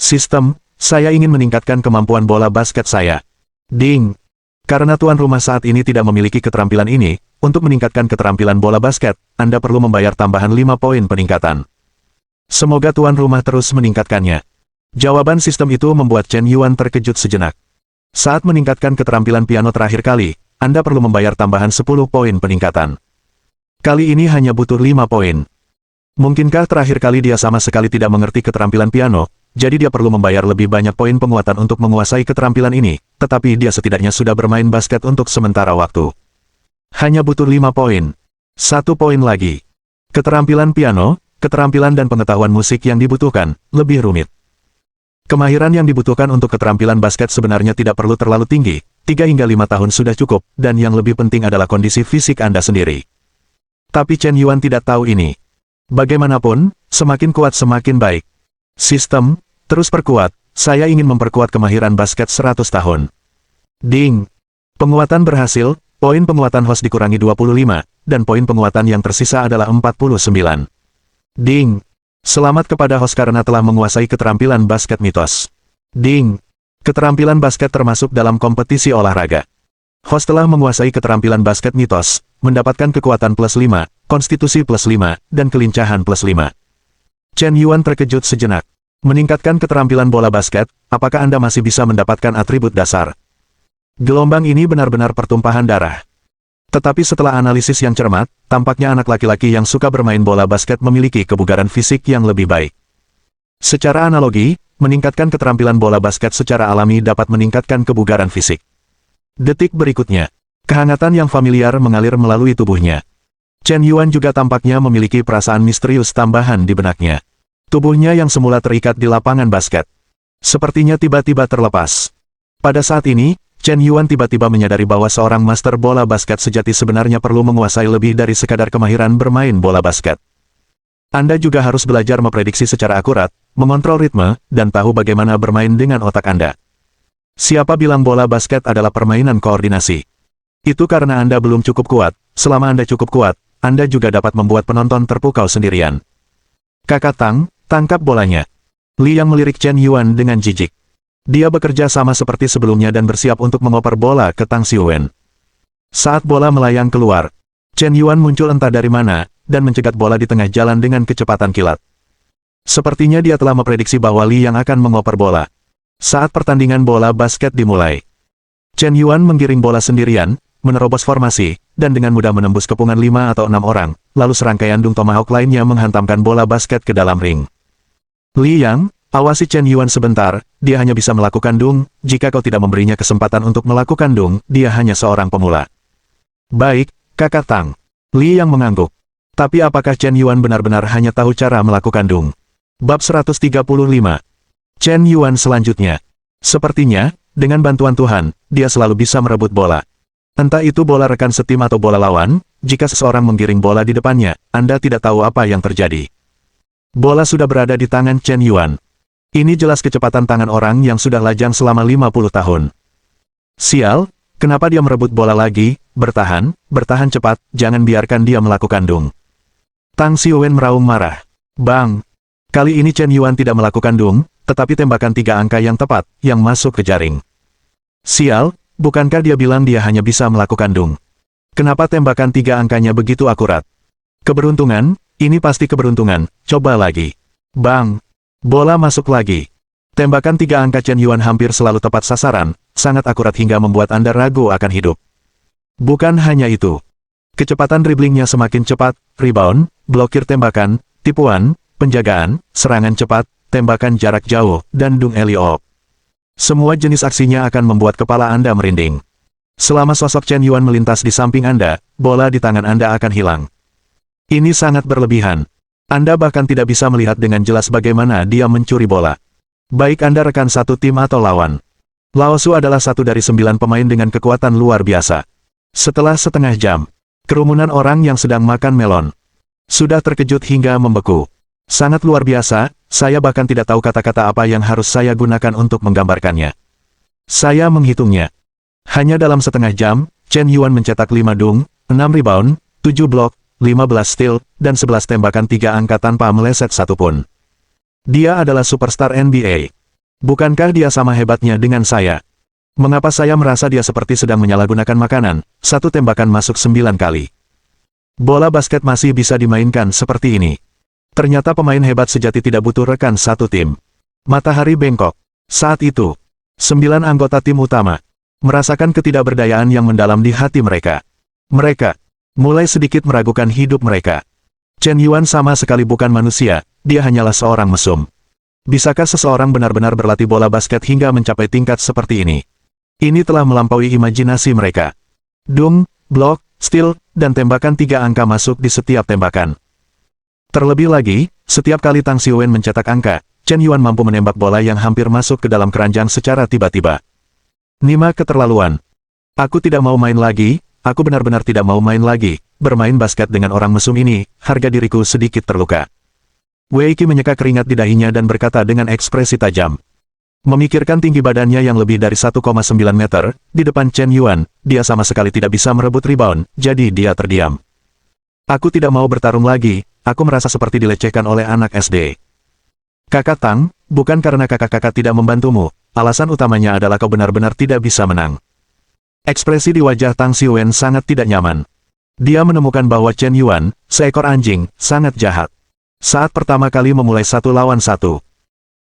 Sistem, saya ingin meningkatkan kemampuan bola basket saya. Ding. Karena tuan rumah saat ini tidak memiliki keterampilan ini, untuk meningkatkan keterampilan bola basket, Anda perlu membayar tambahan 5 poin peningkatan. Semoga tuan rumah terus meningkatkannya. Jawaban sistem itu membuat Chen Yuan terkejut sejenak. Saat meningkatkan keterampilan piano terakhir kali, Anda perlu membayar tambahan 10 poin peningkatan. Kali ini hanya butuh 5 poin. Mungkinkah terakhir kali dia sama sekali tidak mengerti keterampilan piano, jadi dia perlu membayar lebih banyak poin penguatan untuk menguasai keterampilan ini, tetapi dia setidaknya sudah bermain basket untuk sementara waktu. Hanya butuh 5 poin. 1 poin lagi. Keterampilan piano, keterampilan dan pengetahuan musik yang dibutuhkan, lebih rumit. Kemahiran yang dibutuhkan untuk keterampilan basket sebenarnya tidak perlu terlalu tinggi, 3 hingga 5 tahun sudah cukup, dan yang lebih penting adalah kondisi fisik Anda sendiri. Tapi Chen Yuan tidak tahu ini. Bagaimanapun, semakin kuat semakin baik. Sistem, terus perkuat, saya ingin memperkuat kemahiran basket 100 tahun. Ding. Penguatan berhasil, poin penguatan host dikurangi 25, dan poin penguatan yang tersisa adalah 49. Ding. Selamat kepada host karena telah menguasai keterampilan basket mitos. Ding. Keterampilan basket termasuk dalam kompetisi olahraga. Host telah menguasai keterampilan basket mitos, mendapatkan kekuatan plus 5, konstitusi plus 5, dan kelincahan plus 5. Chen Yuan terkejut sejenak. Meningkatkan keterampilan bola basket, apakah Anda masih bisa mendapatkan atribut dasar? Gelombang ini benar-benar pertumpahan darah. Tetapi setelah analisis yang cermat, tampaknya anak laki-laki yang suka bermain bola basket memiliki kebugaran fisik yang lebih baik. Secara analogi, meningkatkan keterampilan bola basket secara alami dapat meningkatkan kebugaran fisik. Detik berikutnya, kehangatan yang familiar mengalir melalui tubuhnya. Chen Yuan juga tampaknya memiliki perasaan misterius tambahan di benaknya. Tubuhnya yang semula terikat di lapangan basket sepertinya tiba-tiba terlepas. Pada saat ini, Chen Yuan tiba-tiba menyadari bahwa seorang master bola basket sejati sebenarnya perlu menguasai lebih dari sekadar kemahiran bermain bola basket. Anda juga harus belajar memprediksi secara akurat, mengontrol ritme, dan tahu bagaimana bermain dengan otak Anda. Siapa bilang bola basket adalah permainan koordinasi? Itu karena Anda belum cukup kuat. Selama Anda cukup kuat, Anda juga dapat membuat penonton terpukau sendirian. Kakak Tang, tangkap bolanya. Li Yang melirik Chen Yuan dengan jijik. Dia bekerja sama seperti sebelumnya dan bersiap untuk mengoper bola ke Tang Xiuwen. Saat bola melayang keluar, Chen Yuan muncul entah dari mana, dan mencegat bola di tengah jalan dengan kecepatan kilat. Sepertinya dia telah memprediksi bahwa Li Yang akan mengoper bola. Saat pertandingan bola basket dimulai, Chen Yuan menggiring bola sendirian, menerobos formasi, dan dengan mudah menembus kepungan 5 atau 6 orang, lalu serangkaian dung tomahawk lainnya menghantamkan bola basket ke dalam ring. Li Yang, awasi Chen Yuan sebentar, dia hanya bisa melakukan dung, jika kau tidak memberinya kesempatan untuk melakukan dung, dia hanya seorang pemula. Baik, kakak Tang. Li Yang mengangguk. Tapi apakah Chen Yuan benar-benar hanya tahu cara melakukan dung? Bab 135. Chen Yuan selanjutnya. Sepertinya, dengan bantuan Tuhan, dia selalu bisa merebut bola. Entah itu bola rekan setim atau bola lawan, jika seseorang menggiring bola di depannya, Anda tidak tahu apa yang terjadi. Bola sudah berada di tangan Chen Yuan. Ini jelas kecepatan tangan orang yang sudah lajang selama 50 tahun. Sial, kenapa dia merebut bola lagi? Bertahan, bertahan cepat, jangan biarkan dia melakukan dung. Tang Xiuwen meraung marah. Bang! Kali ini Chen Yuan tidak melakukan dung, tetapi tembakan 3 angka yang tepat, yang masuk ke jaring. Sial, bukankah dia bilang dia hanya bisa melakukan dung? Kenapa tembakan 3 angkanya begitu akurat? Keberuntungan? Ini pasti keberuntungan, coba lagi. Bang! Bola masuk lagi. Tembakan 3 angka Chen Yuan hampir selalu tepat sasaran, sangat akurat hingga membuat Anda ragu akan hidup. Bukan hanya itu. Kecepatan driblingnya semakin cepat, rebound, blokir tembakan, tipuan, penjagaan, serangan cepat, tembakan jarak jauh, dan dung alley-oop. Semua jenis aksinya akan membuat kepala Anda merinding. Selama sosok Chen Yuan melintas di samping Anda, bola di tangan Anda akan hilang. Ini sangat berlebihan. Anda bahkan tidak bisa melihat dengan jelas bagaimana dia mencuri bola. Baik Anda rekan satu tim atau lawan. Lao Su adalah satu dari 9 pemain dengan kekuatan luar biasa. Setelah setengah jam, kerumunan orang yang sedang makan melon sudah terkejut hingga membeku. Sangat luar biasa, saya bahkan tidak tahu kata-kata apa yang harus saya gunakan untuk menggambarkannya. Saya menghitungnya. Hanya dalam setengah jam, Chen Yuan mencetak 5 dung, 6 rebound, 7 blok, 15 steal, dan 11 tembakan 3 angka tanpa meleset satupun. Dia adalah superstar NBA. Bukankah dia sama hebatnya dengan saya? Mengapa saya merasa dia seperti sedang menyalahgunakan makanan? 1 tembakan masuk 9 kali. Bola basket masih bisa dimainkan seperti ini. Ternyata pemain hebat sejati tidak butuh rekan satu tim. Matahari bengkok. Saat itu, 9 anggota tim utama merasakan ketidakberdayaan yang mendalam di hati mereka. Mereka mulai sedikit meragukan hidup mereka. Chen Yuan sama sekali bukan manusia, dia hanyalah seorang mesum. Bisakah seseorang benar-benar berlatih bola basket hingga mencapai tingkat seperti ini? Ini telah melampaui imajinasi mereka. Dung, blok, steal, dan tembakan 3 angka masuk di setiap tembakan. Terlebih lagi, setiap kali Tang Xiuwen mencetak angka, Chen Yuan mampu menembak bola yang hampir masuk ke dalam keranjang secara tiba-tiba. Nima keterlaluan. Aku tidak mau main lagi. Aku benar-benar tidak mau main lagi, bermain basket dengan orang mesum ini, harga diriku sedikit terluka. Wei Qi menyeka keringat di dahinya dan berkata dengan ekspresi tajam. Memikirkan tinggi badannya yang lebih dari 1,9 meter, di depan Chen Yuan, dia sama sekali tidak bisa merebut rebound, jadi dia terdiam. Aku tidak mau bertarung lagi, aku merasa seperti dilecehkan oleh anak SD. Kakak Tang, bukan karena kakak-kakak tidak membantumu, alasan utamanya adalah kau benar-benar tidak bisa menang. Ekspresi di wajah Tang Xiuwen sangat tidak nyaman. Dia menemukan bahwa Chen Yuan, seekor anjing, sangat jahat. Saat pertama kali memulai 1 lawan 1.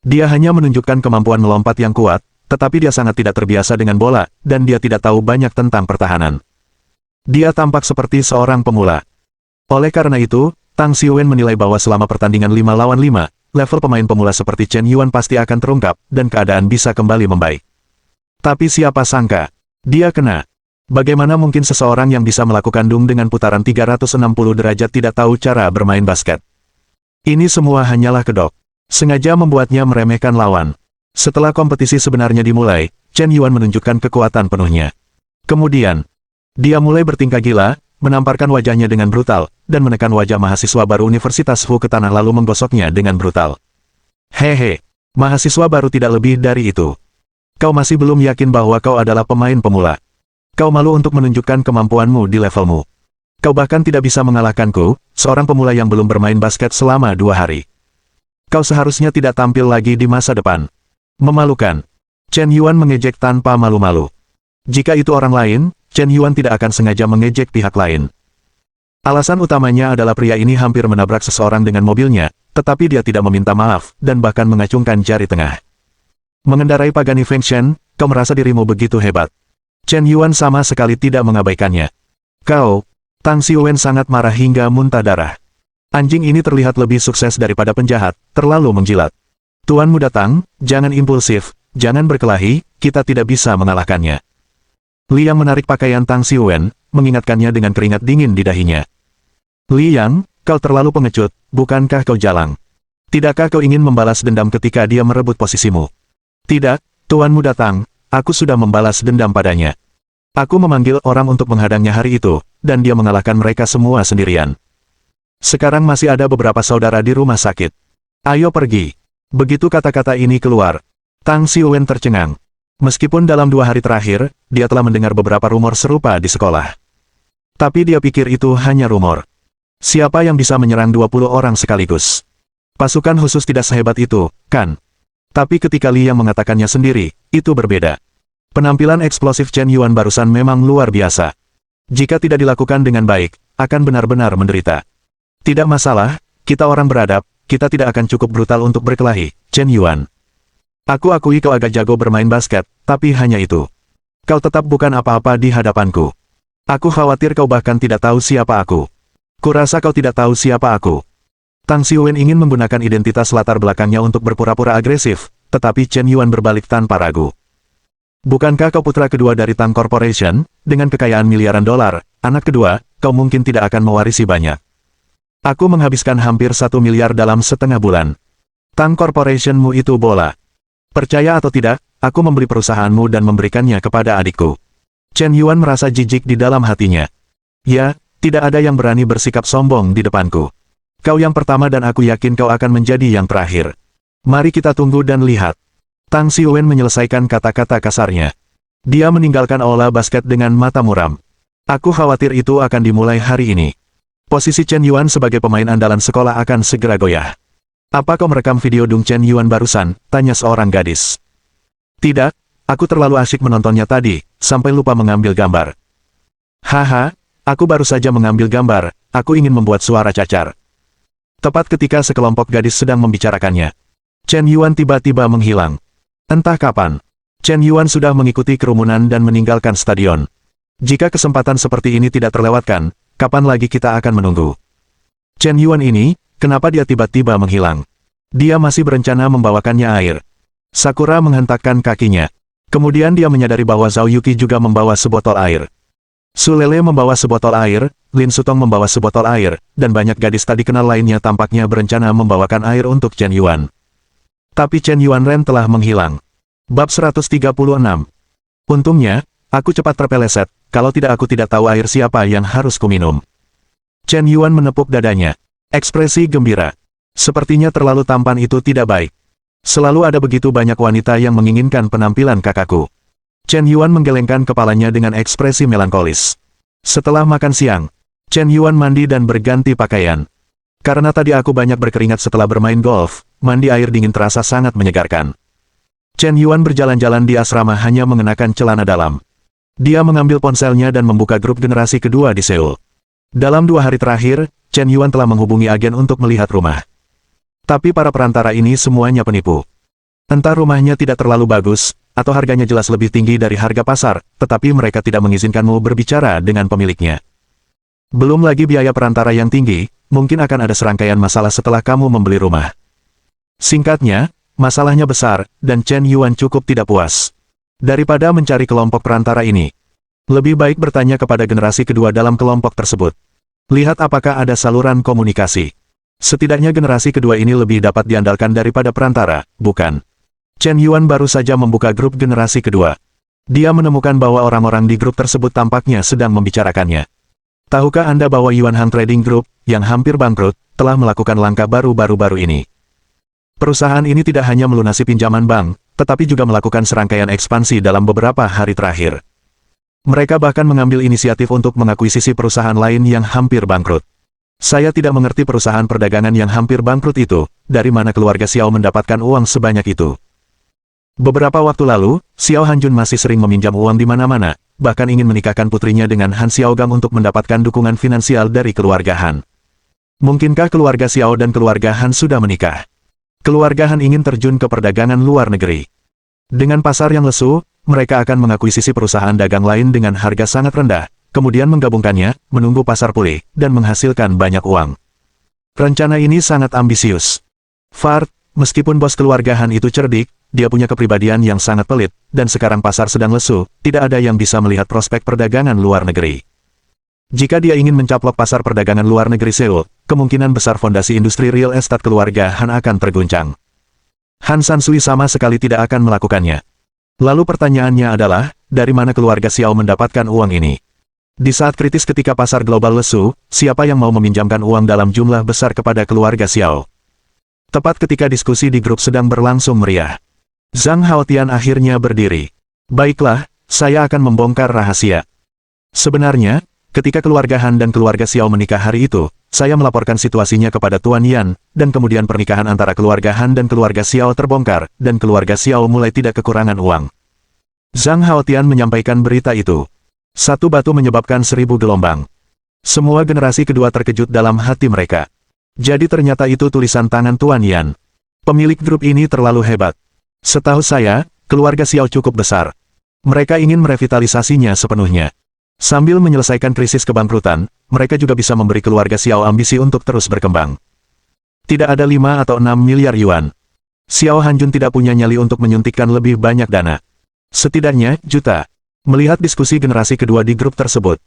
Dia hanya menunjukkan kemampuan melompat yang kuat, tetapi dia sangat tidak terbiasa dengan bola, dan dia tidak tahu banyak tentang pertahanan. Dia tampak seperti seorang pemula. Oleh karena itu, Tang Xiuwen menilai bahwa selama pertandingan 5 lawan 5, level pemain pemula seperti Chen Yuan pasti akan terungkap, dan keadaan bisa kembali membaik. Tapi siapa sangka, dia kena. Bagaimana mungkin seseorang yang bisa melakukan dung dengan putaran 360 derajat tidak tahu cara bermain basket? Ini semua hanyalah kedok. Sengaja membuatnya meremehkan lawan. Setelah kompetisi sebenarnya dimulai, Chen Yuan menunjukkan kekuatan penuhnya. Kemudian, dia mulai bertingkah gila, menamparkan wajahnya dengan brutal, dan menekan wajah mahasiswa baru Universitas Fu ke tanah lalu menggosoknya dengan brutal. Hehe, mahasiswa baru tidak lebih dari itu. Kau masih belum yakin bahwa kau adalah pemain pemula. Kau malu untuk menunjukkan kemampuanmu di levelmu. Kau bahkan tidak bisa mengalahkanku, seorang pemula yang belum bermain basket selama 2 hari. Kau seharusnya tidak tampil lagi di masa depan. Memalukan. Chen Yuan mengejek tanpa malu-malu. Jika itu orang lain, Chen Yuan tidak akan sengaja mengejek pihak lain. Alasan utamanya adalah pria ini hampir menabrak seseorang dengan mobilnya, tetapi dia tidak meminta maaf, dan bahkan mengacungkan jari tengah. Mengendarai Pagani Fengshen, kau merasa dirimu begitu hebat. Chen Yuan sama sekali tidak mengabaikannya. Kau, Tang Xiuwen sangat marah hingga muntah darah. Anjing ini terlihat lebih sukses daripada penjahat, terlalu menjilat. Tuanmu datang, jangan impulsif, jangan berkelahi, kita tidak bisa mengalahkannya. Liang menarik pakaian Tang Xiuwen, mengingatkannya dengan keringat dingin di dahinya. Liang, kau terlalu pengecut, bukankah kau jalang? Tidakkah kau ingin membalas dendam ketika dia merebut posisimu? Tidak, tuanmu datang, aku sudah membalas dendam padanya. Aku memanggil orang untuk menghadangnya hari itu, dan dia mengalahkan mereka semua sendirian. Sekarang masih ada beberapa saudara di rumah sakit. Ayo pergi. Begitu kata-kata ini keluar, Tang Xiuwen tercengang. Meskipun dalam 2 hari terakhir, dia telah mendengar beberapa rumor serupa di sekolah. Tapi dia pikir itu hanya rumor. Siapa yang bisa menyerang 20 orang sekaligus? Pasukan khusus tidak sehebat itu, kan? Tapi ketika Liang mengatakannya sendiri, itu berbeda. Penampilan eksplosif Chen Yuan barusan memang luar biasa. Jika tidak dilakukan dengan baik, akan benar-benar menderita. Tidak masalah, kita orang beradab, kita tidak akan cukup brutal untuk berkelahi, Chen Yuan. Aku akui kau agak jago bermain basket, tapi hanya itu. Kau tetap bukan apa-apa di hadapanku. Aku khawatir kau bahkan tidak tahu siapa aku. Kurasa kau tidak tahu siapa aku. Tang Xiuwen ingin menggunakan identitas latar belakangnya untuk berpura-pura agresif, tetapi Chen Yuan berbalik tanpa ragu. Bukankah kau putra kedua dari Tang Corporation, dengan kekayaan miliaran dolar, anak kedua, kau mungkin tidak akan mewarisi banyak. Aku menghabiskan hampir 1 miliar dalam setengah bulan. Tang Corporation-mu itu bola. Percaya atau tidak, aku membeli perusahaanmu dan memberikannya kepada adikku. Chen Yuan merasa jijik di dalam hatinya. Ya, tidak ada yang berani bersikap sombong di depanku. Kau yang pertama dan aku yakin kau akan menjadi yang terakhir. Mari kita tunggu dan lihat. Tang Xiuwen menyelesaikan kata-kata kasarnya. Dia meninggalkan aula basket dengan mata muram. Aku khawatir itu akan dimulai hari ini. Posisi Chen Yuan sebagai pemain andalan sekolah akan segera goyah. Apa kau merekam video dung Chen Yuan barusan? Tanya seorang gadis. Tidak, aku terlalu asyik menontonnya tadi, sampai lupa mengambil gambar. Haha, aku baru saja mengambil gambar, aku ingin membuat suara cacar. Tepat ketika sekelompok gadis sedang membicarakannya, Chen Yuan tiba-tiba menghilang. Entah kapan, Chen Yuan sudah mengikuti kerumunan dan meninggalkan stadion. Jika kesempatan seperti ini tidak terlewatkan, kapan lagi kita akan menunggu? Chen Yuan ini, kenapa dia tiba-tiba menghilang? Dia masih berencana membawakannya air. Sakura menghentakkan kakinya. Kemudian dia menyadari bahwa Zhao Yuqi juga membawa sebotol air. Su Lele membawa sebotol air, Lin Sutong membawa sebotol air, dan banyak gadis tadi kenal lainnya tampaknya berencana membawakan air untuk Chen Yuan. Tapi Chen Yuan Ren telah menghilang. Bab 136. Untungnya, aku cepat terpeleset, kalau tidak aku tidak tahu air siapa yang harus kuminum. Chen Yuan menepuk dadanya. Ekspresi gembira. Sepertinya terlalu tampan itu tidak baik. Selalu ada begitu banyak wanita yang menginginkan penampilan kakakku. Chen Yuan menggelengkan kepalanya dengan ekspresi melankolis. Setelah makan siang, Chen Yuan mandi dan berganti pakaian. Karena tadi aku banyak berkeringat setelah bermain golf, mandi air dingin terasa sangat menyegarkan. Chen Yuan berjalan-jalan di asrama hanya mengenakan celana dalam. Dia mengambil ponselnya dan membuka grup generasi kedua di Seoul. Dalam 2 hari terakhir, Chen Yuan telah menghubungi agen untuk melihat rumah. Tapi para perantara ini semuanya penipu. Entah rumahnya tidak terlalu bagus, atau harganya jelas lebih tinggi dari harga pasar, tetapi mereka tidak mengizinkanmu berbicara dengan pemiliknya. Belum lagi biaya perantara yang tinggi, mungkin akan ada serangkaian masalah setelah kamu membeli rumah. Singkatnya, masalahnya besar, dan Chen Yuan cukup tidak puas. Daripada mencari kelompok perantara ini, lebih baik bertanya kepada generasi kedua dalam kelompok tersebut. Lihat apakah ada saluran komunikasi. Setidaknya generasi kedua ini lebih dapat diandalkan daripada perantara, bukan? Chen Yuan baru saja membuka grup generasi kedua. Dia menemukan bahwa orang-orang di grup tersebut tampaknya sedang membicarakannya. Tahukah Anda bahwa Yuan Hang Trading Group, yang hampir bangkrut, telah melakukan langkah baru-baru ini? Perusahaan ini tidak hanya melunasi pinjaman bank, tetapi juga melakukan serangkaian ekspansi dalam beberapa hari terakhir. Mereka bahkan mengambil inisiatif untuk mengakuisisi perusahaan lain yang hampir bangkrut. Saya tidak mengerti perusahaan perdagangan yang hampir bangkrut itu, dari mana keluarga Xiao mendapatkan uang sebanyak itu. Beberapa waktu lalu, Xiao Hanjun masih sering meminjam uang di mana-mana, bahkan ingin menikahkan putrinya dengan Han Xiaogang untuk mendapatkan dukungan finansial dari keluarga Han. Mungkinkah keluarga Xiao dan keluarga Han sudah menikah? Keluarga Han ingin terjun ke perdagangan luar negeri. Dengan pasar yang lesu, mereka akan mengakuisisi perusahaan dagang lain dengan harga sangat rendah, kemudian menggabungkannya, menunggu pasar pulih, dan menghasilkan banyak uang. Rencana ini sangat ambisius. Fart, meskipun bos keluarga Han itu cerdik, dia punya kepribadian yang sangat pelit, dan sekarang pasar sedang lesu, tidak ada yang bisa melihat prospek perdagangan luar negeri. Jika dia ingin mencaplok pasar perdagangan luar negeri Seoul, kemungkinan besar fondasi industri real estate keluarga Han akan terguncang. Han Sansui sama sekali tidak akan melakukannya. Lalu pertanyaannya adalah, dari mana keluarga Xiao mendapatkan uang ini? Di saat kritis ketika pasar global lesu, siapa yang mau meminjamkan uang dalam jumlah besar kepada keluarga Xiao? Tepat ketika diskusi di grup sedang berlangsung meriah, Zhang Haotian akhirnya berdiri. Baiklah, saya akan membongkar rahasia. Sebenarnya, ketika keluarga Han dan keluarga Xiao menikah hari itu, saya melaporkan situasinya kepada Tuan Yan, dan kemudian pernikahan antara keluarga Han dan keluarga Xiao terbongkar, dan keluarga Xiao mulai tidak kekurangan uang. Zhang Haotian menyampaikan berita itu. Satu batu menyebabkan 1000 gelombang. Semua generasi kedua terkejut dalam hati mereka. Jadi ternyata itu tulisan tangan Tuan Yan. Pemilik grup ini terlalu hebat. Setahu saya, keluarga Xiao cukup besar. Mereka ingin merevitalisasinya sepenuhnya. Sambil menyelesaikan krisis kebangkrutan, mereka juga bisa memberi keluarga Xiao ambisi untuk terus berkembang. Tidak ada 5 atau 6 miliar yuan. Xiao Hanjun tidak punya nyali untuk menyuntikkan lebih banyak dana. Setidaknya, juta. Melihat diskusi generasi kedua di grup tersebut,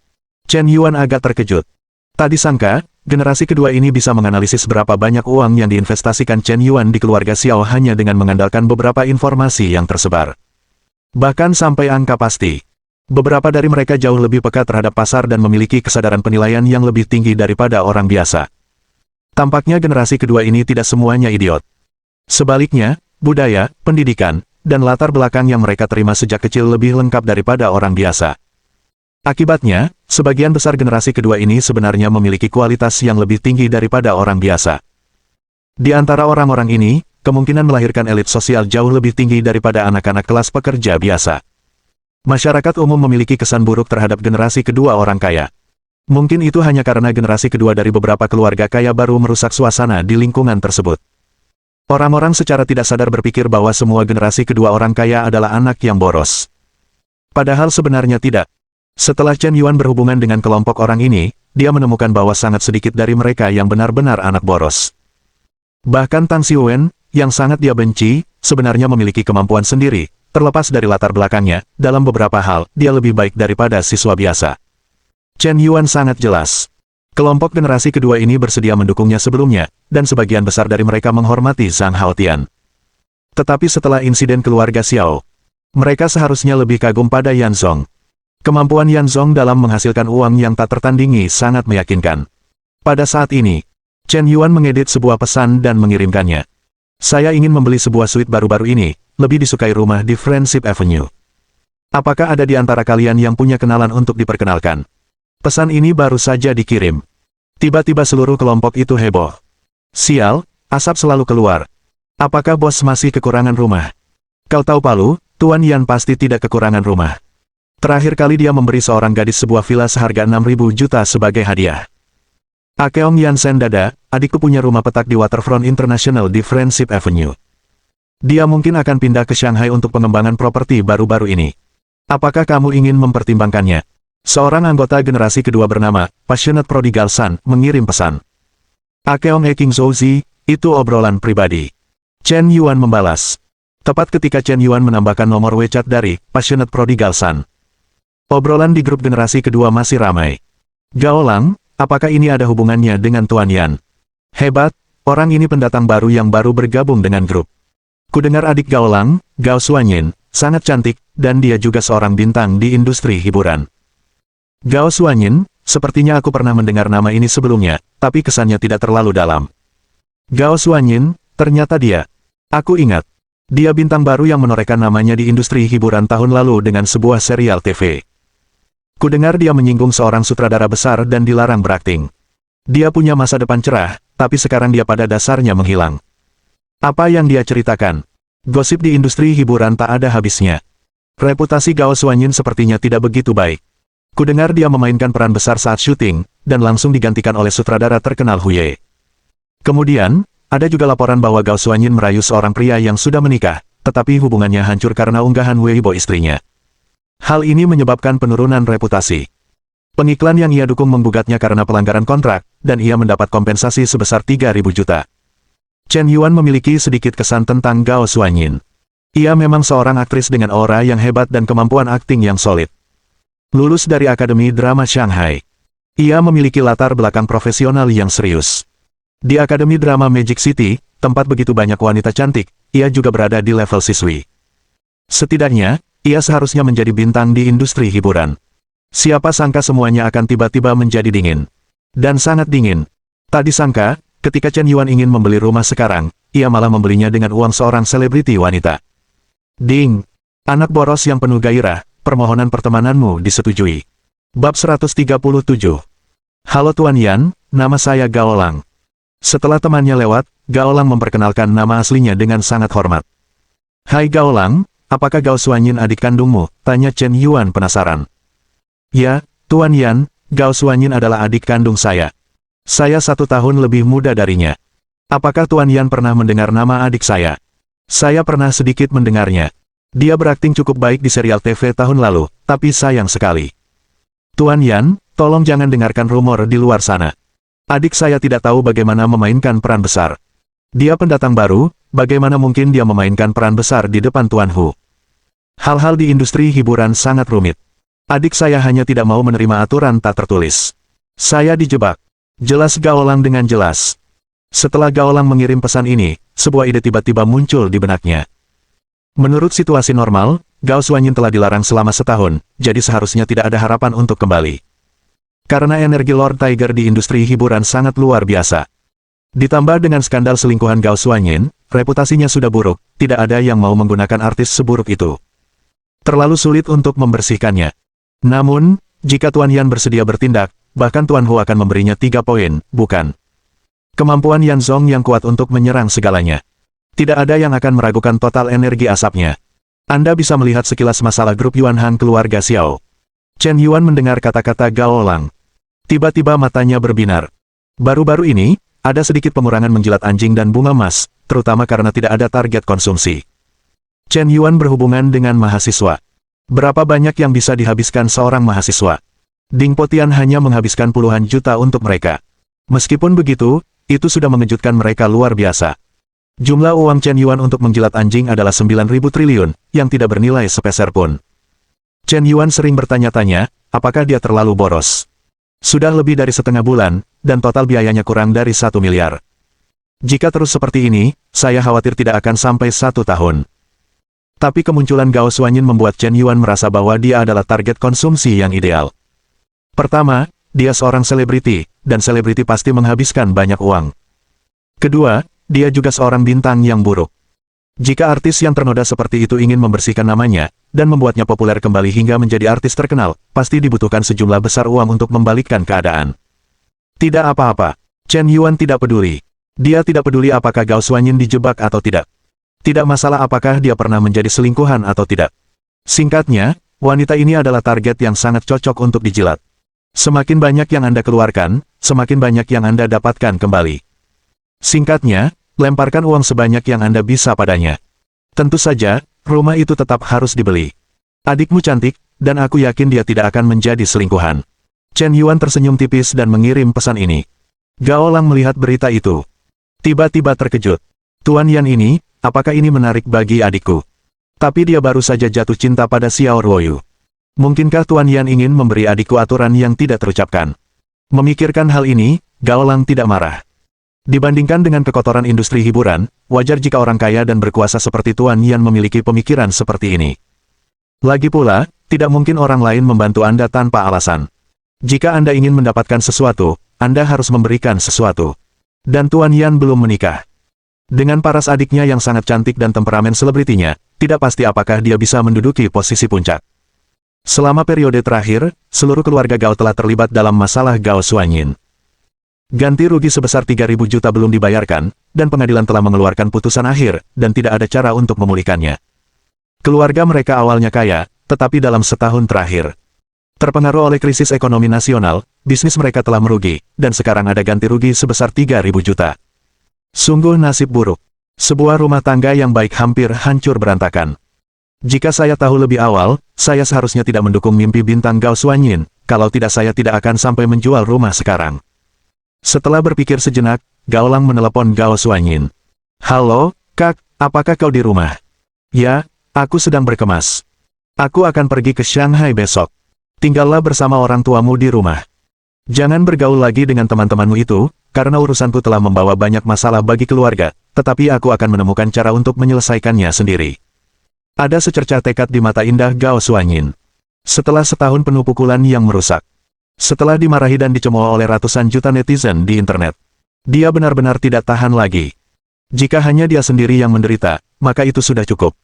Chen Yuan agak terkejut. Tak disangka, generasi kedua ini bisa menganalisis berapa banyak uang yang diinvestasikan Chen Yuan di keluarga Xiao hanya dengan mengandalkan beberapa informasi yang tersebar. Bahkan sampai angka pasti. Beberapa dari mereka jauh lebih peka terhadap pasar dan memiliki kesadaran penilaian yang lebih tinggi daripada orang biasa. Tampaknya generasi kedua ini tidak semuanya idiot. Sebaliknya, budaya, pendidikan, dan latar belakang yang mereka terima sejak kecil lebih lengkap daripada orang biasa. Akibatnya, sebagian besar generasi kedua ini sebenarnya memiliki kualitas yang lebih tinggi daripada orang biasa. Di antara orang-orang ini, kemungkinan melahirkan elit sosial jauh lebih tinggi daripada anak-anak kelas pekerja biasa. Masyarakat umum memiliki kesan buruk terhadap generasi kedua orang kaya. Mungkin itu hanya karena generasi kedua dari beberapa keluarga kaya baru merusak suasana di lingkungan tersebut. Orang-orang secara tidak sadar berpikir bahwa semua generasi kedua orang kaya adalah anak yang boros. Padahal sebenarnya tidak. Setelah Chen Yuan berhubungan dengan kelompok orang ini, dia menemukan bahwa sangat sedikit dari mereka yang benar-benar anak boros. Bahkan Tang Xiwen, yang sangat dia benci, sebenarnya memiliki kemampuan sendiri, terlepas dari latar belakangnya, dalam beberapa hal, dia lebih baik daripada siswa biasa. Chen Yuan sangat jelas. Kelompok generasi kedua ini bersedia mendukungnya sebelumnya, dan sebagian besar dari mereka menghormati Zhang Haotian. Tetapi setelah insiden keluarga Xiao, mereka seharusnya lebih kagum pada Yan Zong. Kemampuan Yan Zong dalam menghasilkan uang yang tak tertandingi sangat meyakinkan. Pada saat ini, Chen Yuan mengedit sebuah pesan dan mengirimkannya. Saya ingin membeli sebuah suite baru-baru ini, lebih disukai rumah di Friendship Avenue. Apakah ada di antara kalian yang punya kenalan untuk diperkenalkan? Pesan ini baru saja dikirim. Tiba-tiba seluruh kelompok itu heboh. Sial, asap selalu keluar. Apakah bos masih kekurangan rumah? Kau tahu Palu, Tuan Yan pasti tidak kekurangan rumah. Terakhir kali dia memberi seorang gadis sebuah villa seharga 6.000 juta sebagai hadiah. Akeong Yan Sen Dada, adikku punya rumah petak di Waterfront International di Friendship Avenue. Dia mungkin akan pindah ke Shanghai untuk pengembangan properti baru-baru ini. Apakah kamu ingin mempertimbangkannya? Seorang anggota generasi kedua bernama Passionate Prodigal Son mengirim pesan. Akeong King Zouzi, itu obrolan pribadi. Chen Yuan membalas. Tepat ketika Chen Yuan menambahkan nomor WeChat dari Passionate Prodigal Son. Obrolan di grup generasi kedua masih ramai. Gao Lang, apakah ini ada hubungannya dengan Tuan Yan? Hebat, orang ini pendatang baru yang baru bergabung dengan grup. Kudengar adik Gao Lang, Gao Xuanyin, sangat cantik, dan dia juga seorang bintang di industri hiburan. Gao Xuanyin, sepertinya aku pernah mendengar nama ini sebelumnya, tapi kesannya tidak terlalu dalam. Gao Xuanyin, ternyata dia. Aku ingat. Dia bintang baru yang menorehkan namanya di industri hiburan tahun lalu dengan sebuah serial TV. Kudengar dia menyinggung seorang sutradara besar dan dilarang berakting. Dia punya masa depan cerah, tapi sekarang dia pada dasarnya menghilang. Apa yang dia ceritakan? Gosip di industri hiburan tak ada habisnya. Reputasi Gao Xuanyin sepertinya tidak begitu baik. Kudengar dia memainkan peran besar saat syuting, dan langsung digantikan oleh sutradara terkenal Hu Ye. Kemudian, ada juga laporan bahwa Gao Xuanyin merayu seorang pria yang sudah menikah, tetapi hubungannya hancur karena unggahan Weibo istrinya. Hal ini menyebabkan penurunan reputasi. Pengiklan yang ia dukung menggugatnya karena pelanggaran kontrak, dan ia mendapat kompensasi sebesar 3.000 juta. Chen Yuan memiliki sedikit kesan tentang Gao Xuanyin. Ia memang seorang aktris dengan aura yang hebat dan kemampuan akting yang solid. Lulus dari Akademi Drama Shanghai. Ia memiliki latar belakang profesional yang serius. Di Akademi Drama Magic City, tempat begitu banyak wanita cantik, ia juga berada di level siswi. Setidaknya, ia seharusnya menjadi bintang di industri hiburan. Siapa sangka semuanya akan tiba-tiba menjadi dingin. Dan sangat dingin. Tak disangka, ketika Chen Yuan ingin membeli rumah sekarang, ia malah membelinya dengan uang seorang selebriti wanita. Ding! Anak boros yang penuh gairah, permohonan pertemananmu disetujui. Bab 137. Halo Tuan Yan, nama saya Gao Lang. Setelah temannya lewat, Gao Lang memperkenalkan nama aslinya dengan sangat hormat. Hai Gao Lang, apakah Gao Xuanyin adik kandungmu? Tanya Chen Yuan penasaran. Ya, Tuan Yan, Gao Xuanyin adalah adik kandung saya. Saya 1 tahun lebih muda darinya. Apakah Tuan Yan pernah mendengar nama adik saya? Saya pernah sedikit mendengarnya. Dia berakting cukup baik di serial TV tahun lalu, tapi sayang sekali. Tuan Yan, tolong jangan dengarkan rumor di luar sana. Adik saya tidak tahu bagaimana memainkan peran besar. Dia pendatang baru, bagaimana mungkin dia memainkan peran besar di depan Tuan Hu? Hal-hal di industri hiburan sangat rumit. Adik saya hanya tidak mau menerima aturan tak tertulis. Saya dijebak. Jelas Gao Lang dengan jelas. Setelah Gao Lang mengirim pesan ini, sebuah ide tiba-tiba muncul di benaknya. Menurut situasi normal, Gao Xuanyin telah dilarang selama setahun, jadi seharusnya tidak ada harapan untuk kembali. Karena energi Lord Tiger di industri hiburan sangat luar biasa. Ditambah dengan skandal selingkuhan Gao Xuanyin, reputasinya sudah buruk, tidak ada yang mau menggunakan artis seburuk itu. Terlalu sulit untuk membersihkannya. Namun, jika Tuan Yan bersedia bertindak, bahkan Tuan Hu akan memberinya 3 poin, bukan? Kemampuan Yan Zong yang kuat untuk menyerang segalanya. Tidak ada yang akan meragukan total energi asapnya. Anda bisa melihat sekilas masalah grup Yuan Han keluarga Xiao. Chen Yuan mendengar kata-kata Gao Lang. Tiba-tiba matanya berbinar. Baru-baru ini, ada sedikit pengurangan menjilat anjing dan bunga emas, terutama karena tidak ada target konsumsi. Chen Yuan berhubungan dengan mahasiswa. Berapa banyak yang bisa dihabiskan seorang mahasiswa? Ding Potian hanya menghabiskan puluhan juta untuk mereka. Meskipun begitu, itu sudah mengejutkan mereka luar biasa. Jumlah uang Chen Yuan untuk menjilat anjing adalah 9.000 triliun, yang tidak bernilai sepeser pun. Chen Yuan sering bertanya-tanya, apakah dia terlalu boros. Sudah lebih dari setengah bulan, dan total biayanya kurang dari 1 miliar. Jika terus seperti ini, saya khawatir tidak akan sampai 1 tahun. Tapi kemunculan Gao Xuanyin membuat Chen Yuan merasa bahwa dia adalah target konsumsi yang ideal. Pertama, dia seorang selebriti, dan selebriti pasti menghabiskan banyak uang. Kedua, dia juga seorang bintang yang buruk. Jika artis yang ternoda seperti itu ingin membersihkan namanya, dan membuatnya populer kembali hingga menjadi artis terkenal, pasti dibutuhkan sejumlah besar uang untuk membalikkan keadaan. Tidak apa-apa. Chen Yuan tidak peduli. Dia tidak peduli apakah Gao Xuanyin dijebak atau tidak. Tidak masalah apakah dia pernah menjadi selingkuhan atau tidak. Singkatnya, wanita ini adalah target yang sangat cocok untuk dijilat. Semakin banyak yang Anda keluarkan, semakin banyak yang Anda dapatkan kembali. Singkatnya, lemparkan uang sebanyak yang Anda bisa padanya. Tentu saja, rumah itu tetap harus dibeli. Adikmu cantik, dan aku yakin dia tidak akan menjadi selingkuhan. Chen Yuan tersenyum tipis dan mengirim pesan ini. Gao Lang melihat berita itu. Tiba-tiba terkejut. Tuan Yan ini, apakah ini menarik bagi adikku? Tapi dia baru saja jatuh cinta pada Xiao Ruoyu. Mungkinkah Tuan Yan ingin memberi adikku aturan yang tidak terucapkan? Memikirkan hal ini, Gao Lang tidak marah. Dibandingkan dengan kekotoran industri hiburan, wajar jika orang kaya dan berkuasa seperti Tuan Yan memiliki pemikiran seperti ini. Lagi pula, tidak mungkin orang lain membantu Anda tanpa alasan. Jika Anda ingin mendapatkan sesuatu, Anda harus memberikan sesuatu. Dan Tuan Yan belum menikah. Dengan paras adiknya yang sangat cantik dan temperamen selebritinya, tidak pasti apakah dia bisa menduduki posisi puncak. Selama periode terakhir, seluruh keluarga Gao telah terlibat dalam masalah Gao Xuanyin. Ganti rugi sebesar 3.000 juta belum dibayarkan, dan pengadilan telah mengeluarkan putusan akhir, dan tidak ada cara untuk memulihkannya. Keluarga mereka awalnya kaya, tetapi dalam setahun terakhir, terpengaruh oleh krisis ekonomi nasional, bisnis mereka telah merugi, dan sekarang ada ganti rugi sebesar 3.000 juta. Sungguh nasib buruk. Sebuah rumah tangga yang baik hampir hancur berantakan. Jika saya tahu lebih awal, saya seharusnya tidak mendukung mimpi bintang Gao Xuanyin, kalau tidak saya tidak akan sampai menjual rumah sekarang. Setelah berpikir sejenak, Gao Lang menelepon Gao Xuanyin. Halo, Kak, apakah kau di rumah? Ya, aku sedang berkemas. Aku akan pergi ke Shanghai besok. Tinggallah bersama orang tuamu di rumah. Jangan bergaul lagi dengan teman-temanmu itu, karena urusanku telah membawa banyak masalah bagi keluarga, tetapi aku akan menemukan cara untuk menyelesaikannya sendiri. Ada secercah tekad di mata indah Gao Xuanyin. Setelah setahun penuh pukulan yang merusak. Setelah dimarahi dan dicemooh oleh ratusan juta netizen di internet. Dia benar-benar tidak tahan lagi. Jika hanya dia sendiri yang menderita, maka itu sudah cukup.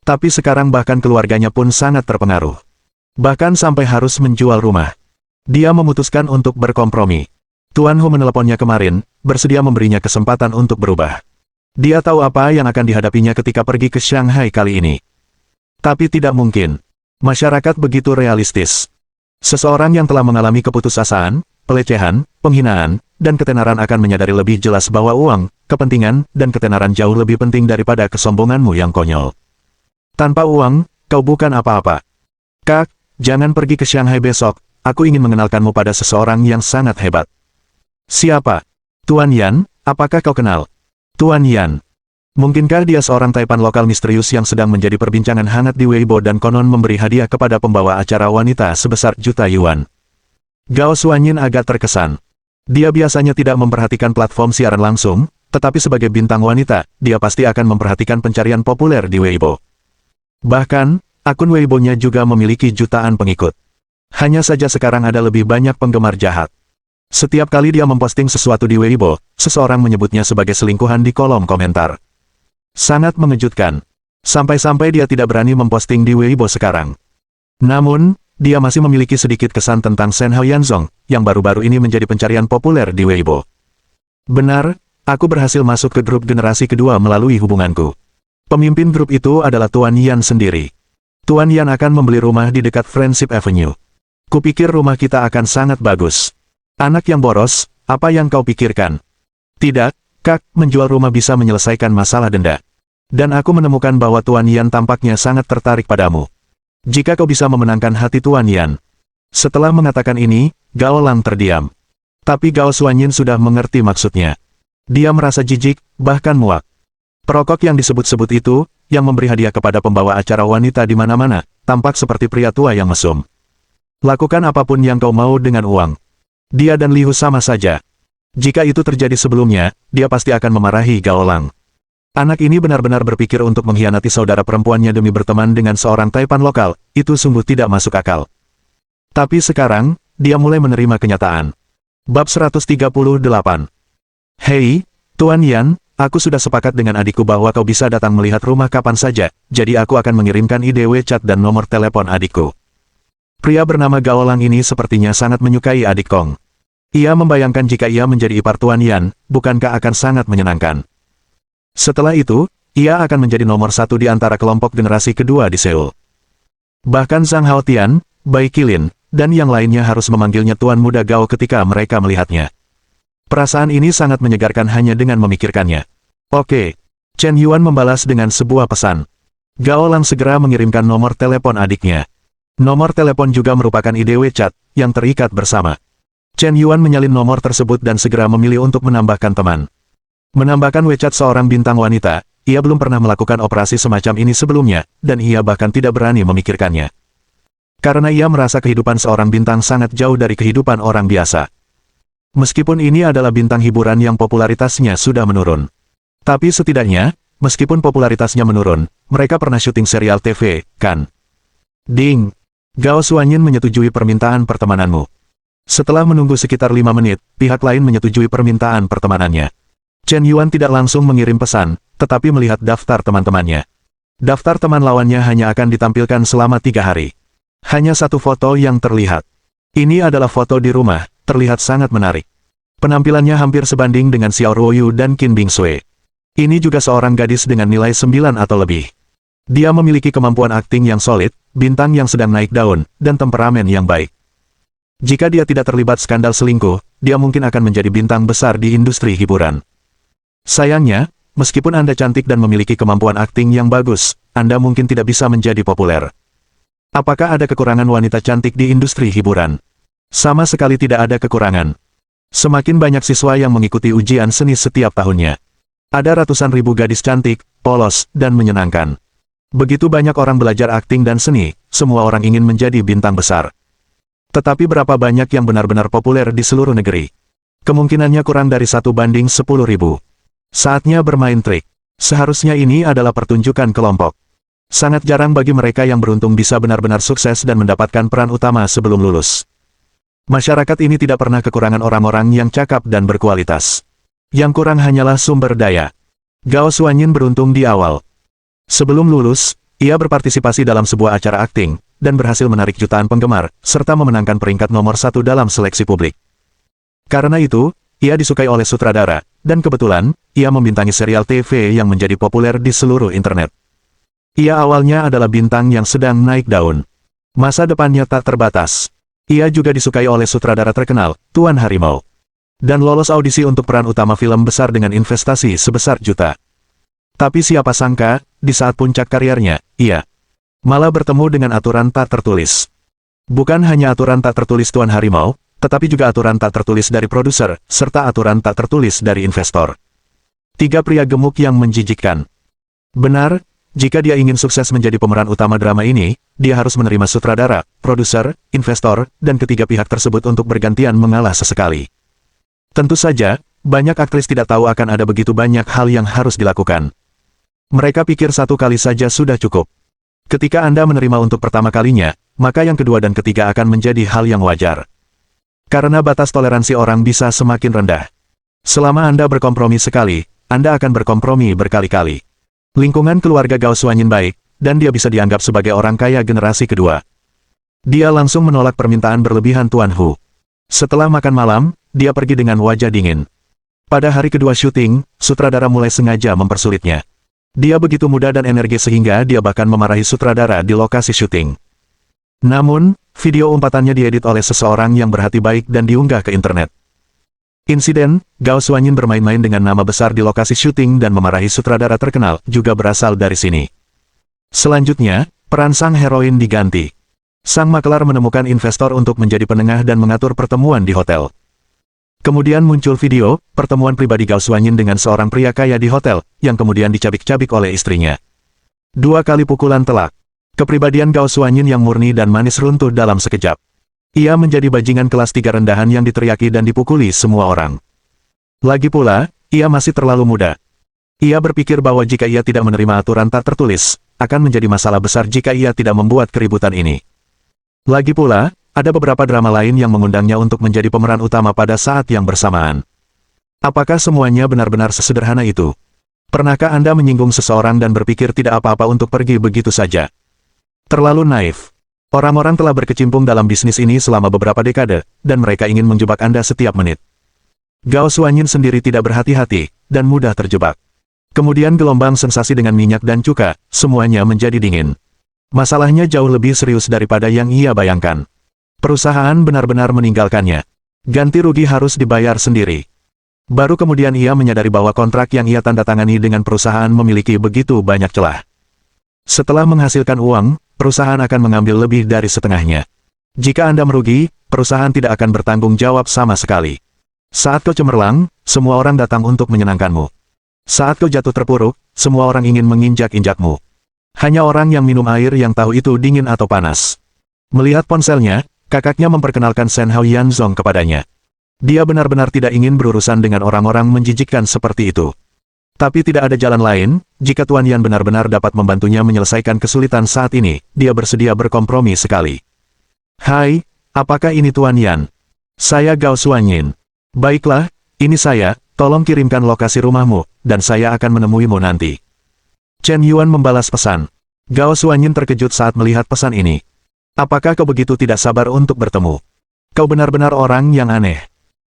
Tapi sekarang bahkan keluarganya pun sangat terpengaruh. Bahkan sampai harus menjual rumah. Dia memutuskan untuk berkompromi. Tuan Hu meneleponnya kemarin, bersedia memberinya kesempatan untuk berubah. Dia tahu apa yang akan dihadapinya ketika pergi ke Shanghai kali ini. Tapi tidak mungkin. Masyarakat begitu realistis. Seseorang yang telah mengalami keputusasaan, pelecehan, penghinaan, dan ketenaran akan menyadari lebih jelas bahwa uang, kepentingan, dan ketenaran jauh lebih penting daripada kesombonganmu yang konyol. Tanpa uang, kau bukan apa-apa. Kak, jangan pergi ke Shanghai besok, aku ingin mengenalkanmu pada seseorang yang sangat hebat. Siapa? Tuan Yan, apakah kau kenal? Tuan Yan. Mungkinkah dia seorang taipan lokal misterius yang sedang menjadi perbincangan hangat di Weibo dan konon memberi hadiah kepada pembawa acara wanita sebesar juta yuan? Gao Xuanyin agak terkesan. Dia biasanya tidak memperhatikan platform siaran langsung, tetapi sebagai bintang wanita, dia pasti akan memperhatikan pencarian populer di Weibo. Bahkan, akun Weibo-nya juga memiliki jutaan pengikut. Hanya saja sekarang ada lebih banyak penggemar jahat. Setiap kali dia memposting sesuatu di Weibo, seseorang menyebutnya sebagai selingkuhan di kolom komentar. Sangat mengejutkan. Sampai-sampai dia tidak berani memposting di Weibo sekarang. Namun, dia masih memiliki sedikit kesan tentang Shen Haoyanzong, yang baru-baru ini menjadi pencarian populer di Weibo. Benar, aku berhasil masuk ke grup generasi kedua melalui hubunganku. Pemimpin grup itu adalah Tuan Yan sendiri. Tuan Yan akan membeli rumah di dekat Friendship Avenue. Kupikir rumah kita akan sangat bagus. Anak yang boros, apa yang kau pikirkan? Tidak, Kak, menjual rumah bisa menyelesaikan masalah denda. Dan aku menemukan bahwa Tuan Yan tampaknya sangat tertarik padamu. Jika kau bisa memenangkan hati Tuan Yan. Setelah mengatakan ini, Gao Lang terdiam. Tapi Gao Xuanyin sudah mengerti maksudnya. Dia merasa jijik, bahkan muak. Perokok yang disebut-sebut itu, yang memberi hadiah kepada pembawa acara wanita di mana-mana, tampak seperti pria tua yang mesum. Lakukan apapun yang kau mau dengan uang. Dia dan Liu sama saja. Jika itu terjadi sebelumnya, dia pasti akan memarahi Gao Lang. Anak ini benar-benar berpikir untuk mengkhianati saudara perempuannya demi berteman dengan seorang taipan lokal, itu sungguh tidak masuk akal. Tapi sekarang, dia mulai menerima kenyataan. Bab 138. Hei, Tuan Yan, aku sudah sepakat dengan adikku bahwa kau bisa datang melihat rumah kapan saja, jadi aku akan mengirimkan ide WeChat dan nomor telepon adikku. Pria bernama Gao Lang ini sepertinya sangat menyukai adik Kong. Ia membayangkan jika ia menjadi ipar Tuan Yan, bukankah akan sangat menyenangkan. Setelah itu, ia akan menjadi nomor satu di antara kelompok generasi kedua di Seoul. Bahkan Zhang Haotian, Bai Qilin, dan yang lainnya harus memanggilnya Tuan Muda Gao ketika mereka melihatnya. Perasaan ini sangat menyegarkan hanya dengan memikirkannya. Oke. Chen Yuan membalas dengan sebuah pesan. Gao Lang segera mengirimkan nomor telepon adiknya. Nomor telepon juga merupakan ide WeChat yang terikat bersama. Chen Yuan menyalin nomor tersebut dan segera memilih untuk menambahkan teman. Menambahkan WeChat seorang bintang wanita, ia belum pernah melakukan operasi semacam ini sebelumnya, dan ia bahkan tidak berani memikirkannya. Karena ia merasa kehidupan seorang bintang sangat jauh dari kehidupan orang biasa. Meskipun ini adalah bintang hiburan yang popularitasnya sudah menurun. Tapi setidaknya, meskipun popularitasnya menurun, mereka pernah syuting serial TV, kan? Ding! Gao Xuanyin menyetujui permintaan pertemananmu. Setelah menunggu sekitar 5 menit, pihak lain menyetujui permintaan pertemanannya. Chen Yuan tidak langsung mengirim pesan, tetapi melihat daftar teman-temannya. Daftar teman lawannya hanya akan ditampilkan selama 3 hari. Hanya satu foto yang terlihat. Ini adalah foto di rumah, terlihat sangat menarik. Penampilannya hampir sebanding dengan Xiao Ruoyu dan Qin Bingsui. Ini juga seorang gadis dengan nilai 9 atau lebih. Dia memiliki kemampuan akting yang solid, bintang yang sedang naik daun, dan temperamen yang baik. Jika dia tidak terlibat skandal selingkuh, dia mungkin akan menjadi bintang besar di industri hiburan. Sayangnya, meskipun Anda cantik dan memiliki kemampuan akting yang bagus, Anda mungkin tidak bisa menjadi populer. Apakah ada kekurangan wanita cantik di industri hiburan? Sama sekali tidak ada kekurangan. Semakin banyak siswa yang mengikuti ujian seni setiap tahunnya. Ada ratusan ribu gadis cantik, polos, dan menyenangkan. Begitu banyak orang belajar akting dan seni, semua orang ingin menjadi bintang besar. Tetapi berapa banyak yang benar-benar populer di seluruh negeri? Kemungkinannya kurang dari 1:10.000. Saatnya bermain trik. Seharusnya ini adalah pertunjukan kelompok. Sangat jarang bagi mereka yang beruntung bisa benar-benar sukses dan mendapatkan peran utama sebelum lulus. Masyarakat ini tidak pernah kekurangan orang-orang yang cakap dan berkualitas. Yang kurang hanyalah sumber daya. Gao Xuanyin beruntung di awal. Sebelum lulus, ia berpartisipasi dalam sebuah acara akting, dan berhasil menarik jutaan penggemar, serta memenangkan peringkat nomor 1 dalam seleksi publik. Karena itu, ia disukai oleh sutradara, dan kebetulan, ia membintangi serial TV yang menjadi populer di seluruh internet. Ia awalnya adalah bintang yang sedang naik daun. Masa depannya tak terbatas. Ia juga disukai oleh sutradara terkenal, Tuan Harimau. Dan lolos audisi untuk peran utama film besar dengan investasi sebesar juta. Tapi siapa sangka, di saat puncak karirnya, ia malah bertemu dengan aturan tak tertulis. Bukan hanya aturan tak tertulis Tuan Harimau, tetapi juga aturan tak tertulis dari produser, serta aturan tak tertulis dari investor. 3 pria gemuk yang menjijikkan. Benar, jika dia ingin sukses menjadi pemeran utama drama ini, dia harus menerima sutradara, produser, investor, dan ketiga pihak tersebut untuk bergantian mengalah sesekali. Tentu saja, banyak aktris tidak tahu akan ada begitu banyak hal yang harus dilakukan. Mereka pikir satu kali saja sudah cukup. Ketika Anda menerima untuk pertama kalinya, maka yang kedua dan ketiga akan menjadi hal yang wajar. Karena batas toleransi orang bisa semakin rendah. Selama Anda berkompromi sekali, Anda akan berkompromi berkali-kali. Lingkungan keluarga Gao Xuanyin baik, dan dia bisa dianggap sebagai orang kaya generasi kedua. Dia langsung menolak permintaan berlebihan Tuan Hu. Setelah makan malam, dia pergi dengan wajah dingin. Pada hari kedua syuting, sutradara mulai sengaja mempersulitnya. Dia begitu muda dan energi sehingga dia bahkan memarahi sutradara di lokasi syuting. Namun, video umpatannya diedit oleh seseorang yang berhati baik dan diunggah ke internet. Insiden, Gao Xuanyin bermain-main dengan nama besar di lokasi syuting dan memarahi sutradara terkenal juga berasal dari sini. Selanjutnya, peran sang heroin diganti. Sang makelar menemukan investor untuk menjadi penengah dan mengatur pertemuan di hotel. Kemudian muncul video, pertemuan pribadi Gao Xuanyin dengan seorang pria kaya di hotel, yang kemudian dicabik-cabik oleh istrinya. 2 kali pukulan telak. Kepribadian Gao Xuanyin yang murni dan manis runtuh dalam sekejap. Ia menjadi bajingan kelas 3 rendahan yang diteriaki dan dipukuli semua orang. Lagi pula, ia masih terlalu muda. Ia berpikir bahwa jika ia tidak menerima aturan tak tertulis, akan menjadi masalah besar jika ia tidak membuat keributan ini. Lagi pula, ada beberapa drama lain yang mengundangnya untuk menjadi pemeran utama pada saat yang bersamaan. Apakah semuanya benar-benar sesederhana itu? Pernahkah Anda menyinggung seseorang dan berpikir tidak apa-apa untuk pergi begitu saja? Terlalu naif. Orang-orang telah berkecimpung dalam bisnis ini selama beberapa dekade, dan mereka ingin menjebak Anda setiap menit. Gao Xuanyin sendiri tidak berhati-hati, dan mudah terjebak. Kemudian gelombang sensasi dengan minyak dan cuka, semuanya menjadi dingin. Masalahnya jauh lebih serius daripada yang ia bayangkan. Perusahaan benar-benar meninggalkannya. Ganti rugi harus dibayar sendiri. Baru kemudian ia menyadari bahwa kontrak yang ia tanda tangani dengan perusahaan memiliki begitu banyak celah. Setelah menghasilkan uang, perusahaan akan mengambil lebih dari setengahnya. Jika Anda merugi, perusahaan tidak akan bertanggung jawab sama sekali. Saat kau cemerlang, semua orang datang untuk menyenangkanmu. Saat kau jatuh terpuruk, semua orang ingin menginjak-injakmu. Hanya orang yang minum air yang tahu itu dingin atau panas. Melihat ponselnya, kakaknya memperkenalkan Shen Hao Yanzong kepadanya. Dia benar-benar tidak ingin berurusan dengan orang-orang menjijikkan seperti itu. Tapi tidak ada jalan lain, jika Tuan Yan benar-benar dapat membantunya menyelesaikan kesulitan saat ini, dia bersedia berkompromi sekali. Hai, apakah ini Tuan Yan? Saya Gao Xuanyin. Baiklah, ini saya, tolong kirimkan lokasi rumahmu, dan saya akan menemuimu nanti. Chen Yuan membalas pesan. Gao Xuanyin terkejut saat melihat pesan ini. Apakah kau begitu tidak sabar untuk bertemu? Kau benar-benar orang yang aneh.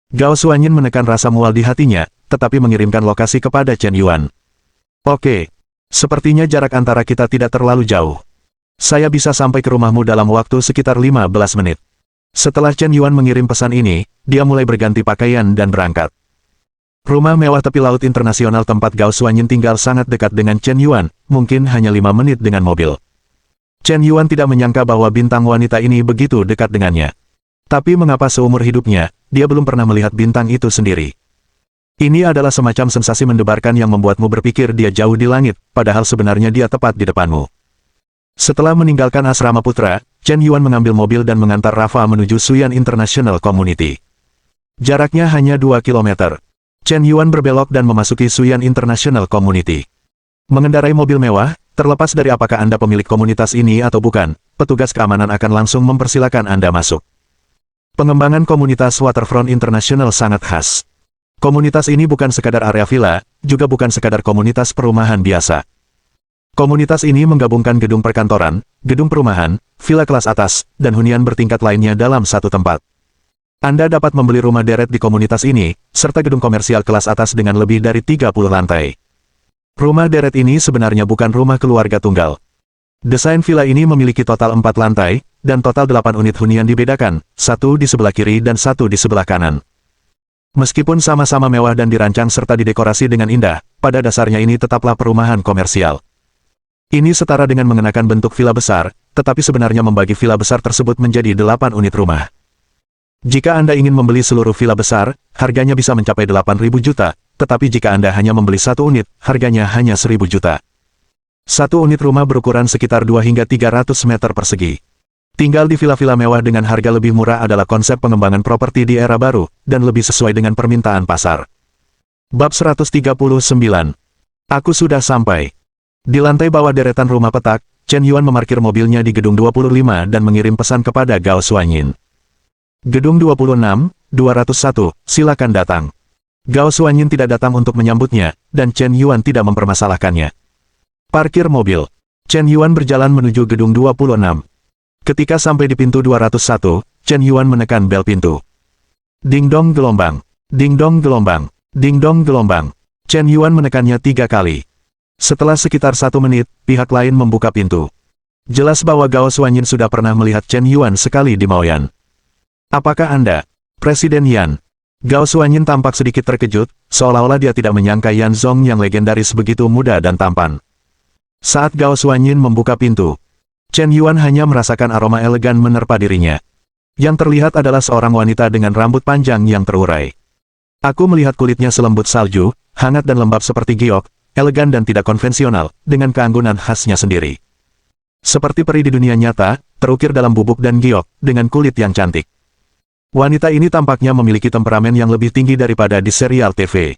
Gao Xuanyin menekan rasa mual di hatinya, tetapi mengirimkan lokasi kepada Chen Yuan. Oke, sepertinya jarak antara kita tidak terlalu jauh. Saya bisa sampai ke rumahmu dalam waktu sekitar 15 menit. Setelah Chen Yuan mengirim pesan ini, dia mulai berganti pakaian dan berangkat. Rumah mewah tepi laut internasional tempat Gao Xuanyin tinggal sangat dekat dengan Chen Yuan, mungkin hanya 5 menit dengan mobil. Chen Yuan tidak menyangka bahwa bintang wanita ini begitu dekat dengannya. Tapi mengapa seumur hidupnya, dia belum pernah melihat bintang itu sendiri. Ini adalah semacam sensasi mendebarkan yang membuatmu berpikir dia jauh di langit, padahal sebenarnya dia tepat di depanmu. Setelah meninggalkan asrama putra, Chen Yuan mengambil mobil dan mengantar Rafa menuju Suyan International Community. Jaraknya hanya 2 km. Chen Yuan berbelok dan memasuki Suyan International Community. Mengendarai mobil mewah, terlepas dari apakah Anda pemilik komunitas ini atau bukan, petugas keamanan akan langsung mempersilakan Anda masuk. Pengembangan komunitas Waterfront International sangat khas. Komunitas ini bukan sekadar area villa, juga bukan sekadar komunitas perumahan biasa. Komunitas ini menggabungkan gedung perkantoran, gedung perumahan, villa kelas atas, dan hunian bertingkat lainnya dalam satu tempat. Anda dapat membeli rumah deret di komunitas ini, serta gedung komersial kelas atas dengan lebih dari 30 lantai. Rumah deret ini sebenarnya bukan rumah keluarga tunggal. Desain villa ini memiliki total 4 lantai, dan total 8 unit hunian dibedakan, satu di sebelah kiri dan satu di sebelah kanan. Meskipun sama-sama mewah dan dirancang serta didekorasi dengan indah, pada dasarnya ini tetaplah perumahan komersial. Ini setara dengan mengenakan bentuk villa besar, tetapi sebenarnya membagi villa besar tersebut menjadi 8 unit rumah. Jika Anda ingin membeli seluruh villa besar, harganya bisa mencapai 8.000 juta, tetapi jika Anda hanya membeli satu unit, harganya hanya 1.000 juta. Satu unit rumah berukuran sekitar 2 hingga 300 meter persegi. Tinggal di villa-villa mewah dengan harga lebih murah adalah konsep pengembangan properti di era baru, dan lebih sesuai dengan permintaan pasar. Bab 139. Aku sudah sampai. Di lantai bawah deretan rumah petak, Chen Yuan memarkir mobilnya di gedung 25 dan mengirim pesan kepada Gao Xuanyin. Gedung 26, 201, silakan datang. Gao Xuanyin tidak datang untuk menyambutnya, dan Chen Yuan tidak mempermasalahkannya. Parkir mobil. Chen Yuan berjalan menuju gedung 26. Ketika sampai di pintu 201, Chen Yuan menekan bel pintu. Ding dong gelombang. Ding dong gelombang. Ding dong gelombang. Chen Yuan menekannya 3 kali. Setelah sekitar 1 menit, pihak lain membuka pintu. Jelas bahwa Gao Xuanyin sudah pernah melihat Chen Yuan sekali di Maoyan. Apakah Anda, Presiden Yan? Gao Xuanyin tampak sedikit terkejut, seolah-olah dia tidak menyangka Yan Zong yang legendaris begitu muda dan tampan. Saat Gao Xuanyin membuka pintu, Chen Yuan hanya merasakan aroma elegan menerpa dirinya. Yang terlihat adalah seorang wanita dengan rambut panjang yang terurai. Aku melihat kulitnya selembut salju, hangat dan lembab seperti giok, elegan dan tidak konvensional, dengan keanggunan khasnya sendiri. Seperti peri di dunia nyata, terukir dalam bubuk dan giok, dengan kulit yang cantik. Wanita ini tampaknya memiliki temperamen yang lebih tinggi daripada di serial TV.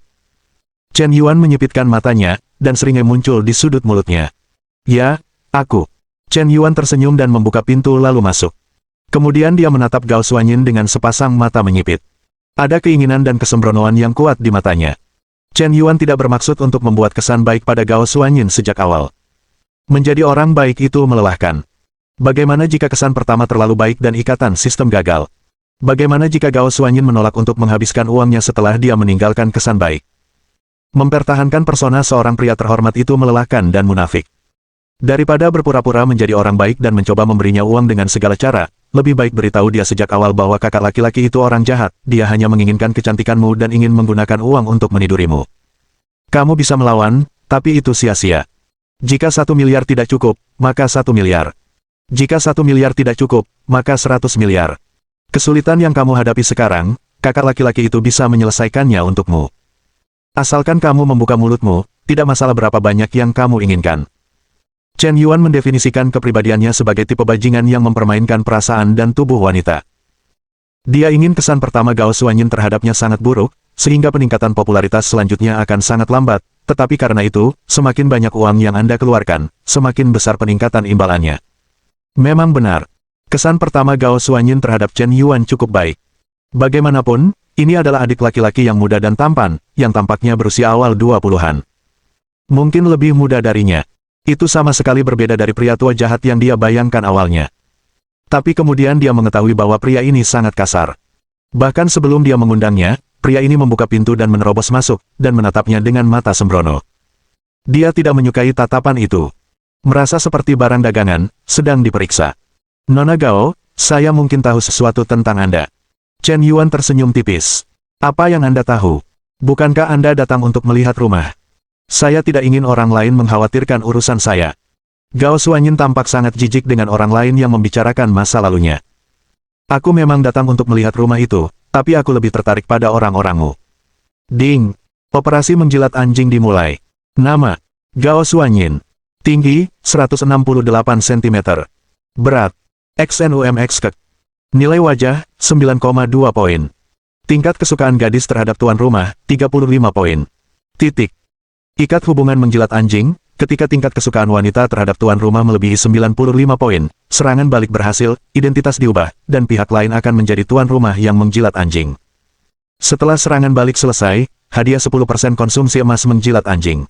Chen Yuan menyipitkan matanya, dan seringai muncul di sudut mulutnya. Ya, aku. Chen Yuan tersenyum dan membuka pintu lalu masuk. Kemudian dia menatap Gao Xuanyin dengan sepasang mata menyipit. Ada keinginan dan kesembronoan yang kuat di matanya. Chen Yuan tidak bermaksud untuk membuat kesan baik pada Gao Xuanyin sejak awal. Menjadi orang baik itu melelahkan. Bagaimana jika kesan pertama terlalu baik dan ikatan sistem gagal? Bagaimana jika Gao Xuanyin menolak untuk menghabiskan uangnya setelah dia meninggalkan kesan baik? Mempertahankan persona seorang pria terhormat itu melelahkan dan munafik. Daripada berpura-pura menjadi orang baik dan mencoba memberinya uang dengan segala cara, lebih baik beritahu dia sejak awal bahwa kakak laki-laki itu orang jahat, dia hanya menginginkan kecantikanmu dan ingin menggunakan uang untuk menidurimu. Kamu bisa melawan, tapi itu sia-sia. Jika 1 miliar tidak cukup, maka 1 miliar. Jika 1 miliar tidak cukup, maka 100 miliar. Kesulitan yang kamu hadapi sekarang, kakak laki-laki itu bisa menyelesaikannya untukmu. Asalkan kamu membuka mulutmu, tidak masalah berapa banyak yang kamu inginkan. Chen Yuan mendefinisikan kepribadiannya sebagai tipe bajingan yang mempermainkan perasaan dan tubuh wanita. Dia ingin kesan pertama Gao Xuanyin terhadapnya sangat buruk, sehingga peningkatan popularitas selanjutnya akan sangat lambat, tetapi karena itu, semakin banyak uang yang Anda keluarkan, semakin besar peningkatan imbalannya. Memang benar. Kesan pertama Gao Xuanyin terhadap Chen Yuan cukup baik. Bagaimanapun, ini adalah adik laki-laki yang muda dan tampan, yang tampaknya berusia awal 20-an. Mungkin lebih muda darinya. Itu sama sekali berbeda dari pria tua jahat yang dia bayangkan awalnya. Tapi kemudian dia mengetahui bahwa pria ini sangat kasar. Bahkan sebelum dia mengundangnya, pria ini membuka pintu dan menerobos masuk, dan menatapnya dengan mata sembrono. Dia tidak menyukai tatapan itu. Merasa seperti barang dagangan, sedang diperiksa. Nona Gao, saya mungkin tahu sesuatu tentang Anda. Chen Yuan tersenyum tipis. Apa yang Anda tahu? Bukankah Anda datang untuk melihat rumah? Saya tidak ingin orang lain mengkhawatirkan urusan saya. Gao Xuanyin tampak sangat jijik dengan orang lain yang membicarakan masa lalunya. Aku memang datang untuk melihat rumah itu, tapi aku lebih tertarik pada orang-orangmu. Ding! Operasi menjilat anjing dimulai. Nama: Gao Xuanyin. Tinggi: 168 cm. Berat: XNUMX. Nilai wajah: 9,2 poin. Tingkat kesukaan gadis terhadap tuan rumah: 35 poin. Titik. Ikat hubungan menjilat anjing, ketika tingkat kesukaan wanita terhadap tuan rumah melebihi 95 poin, serangan balik berhasil, identitas diubah, dan pihak lain akan menjadi tuan rumah yang menjilat anjing. Setelah serangan balik selesai, hadiah 10% konsumsi emas menjilat anjing.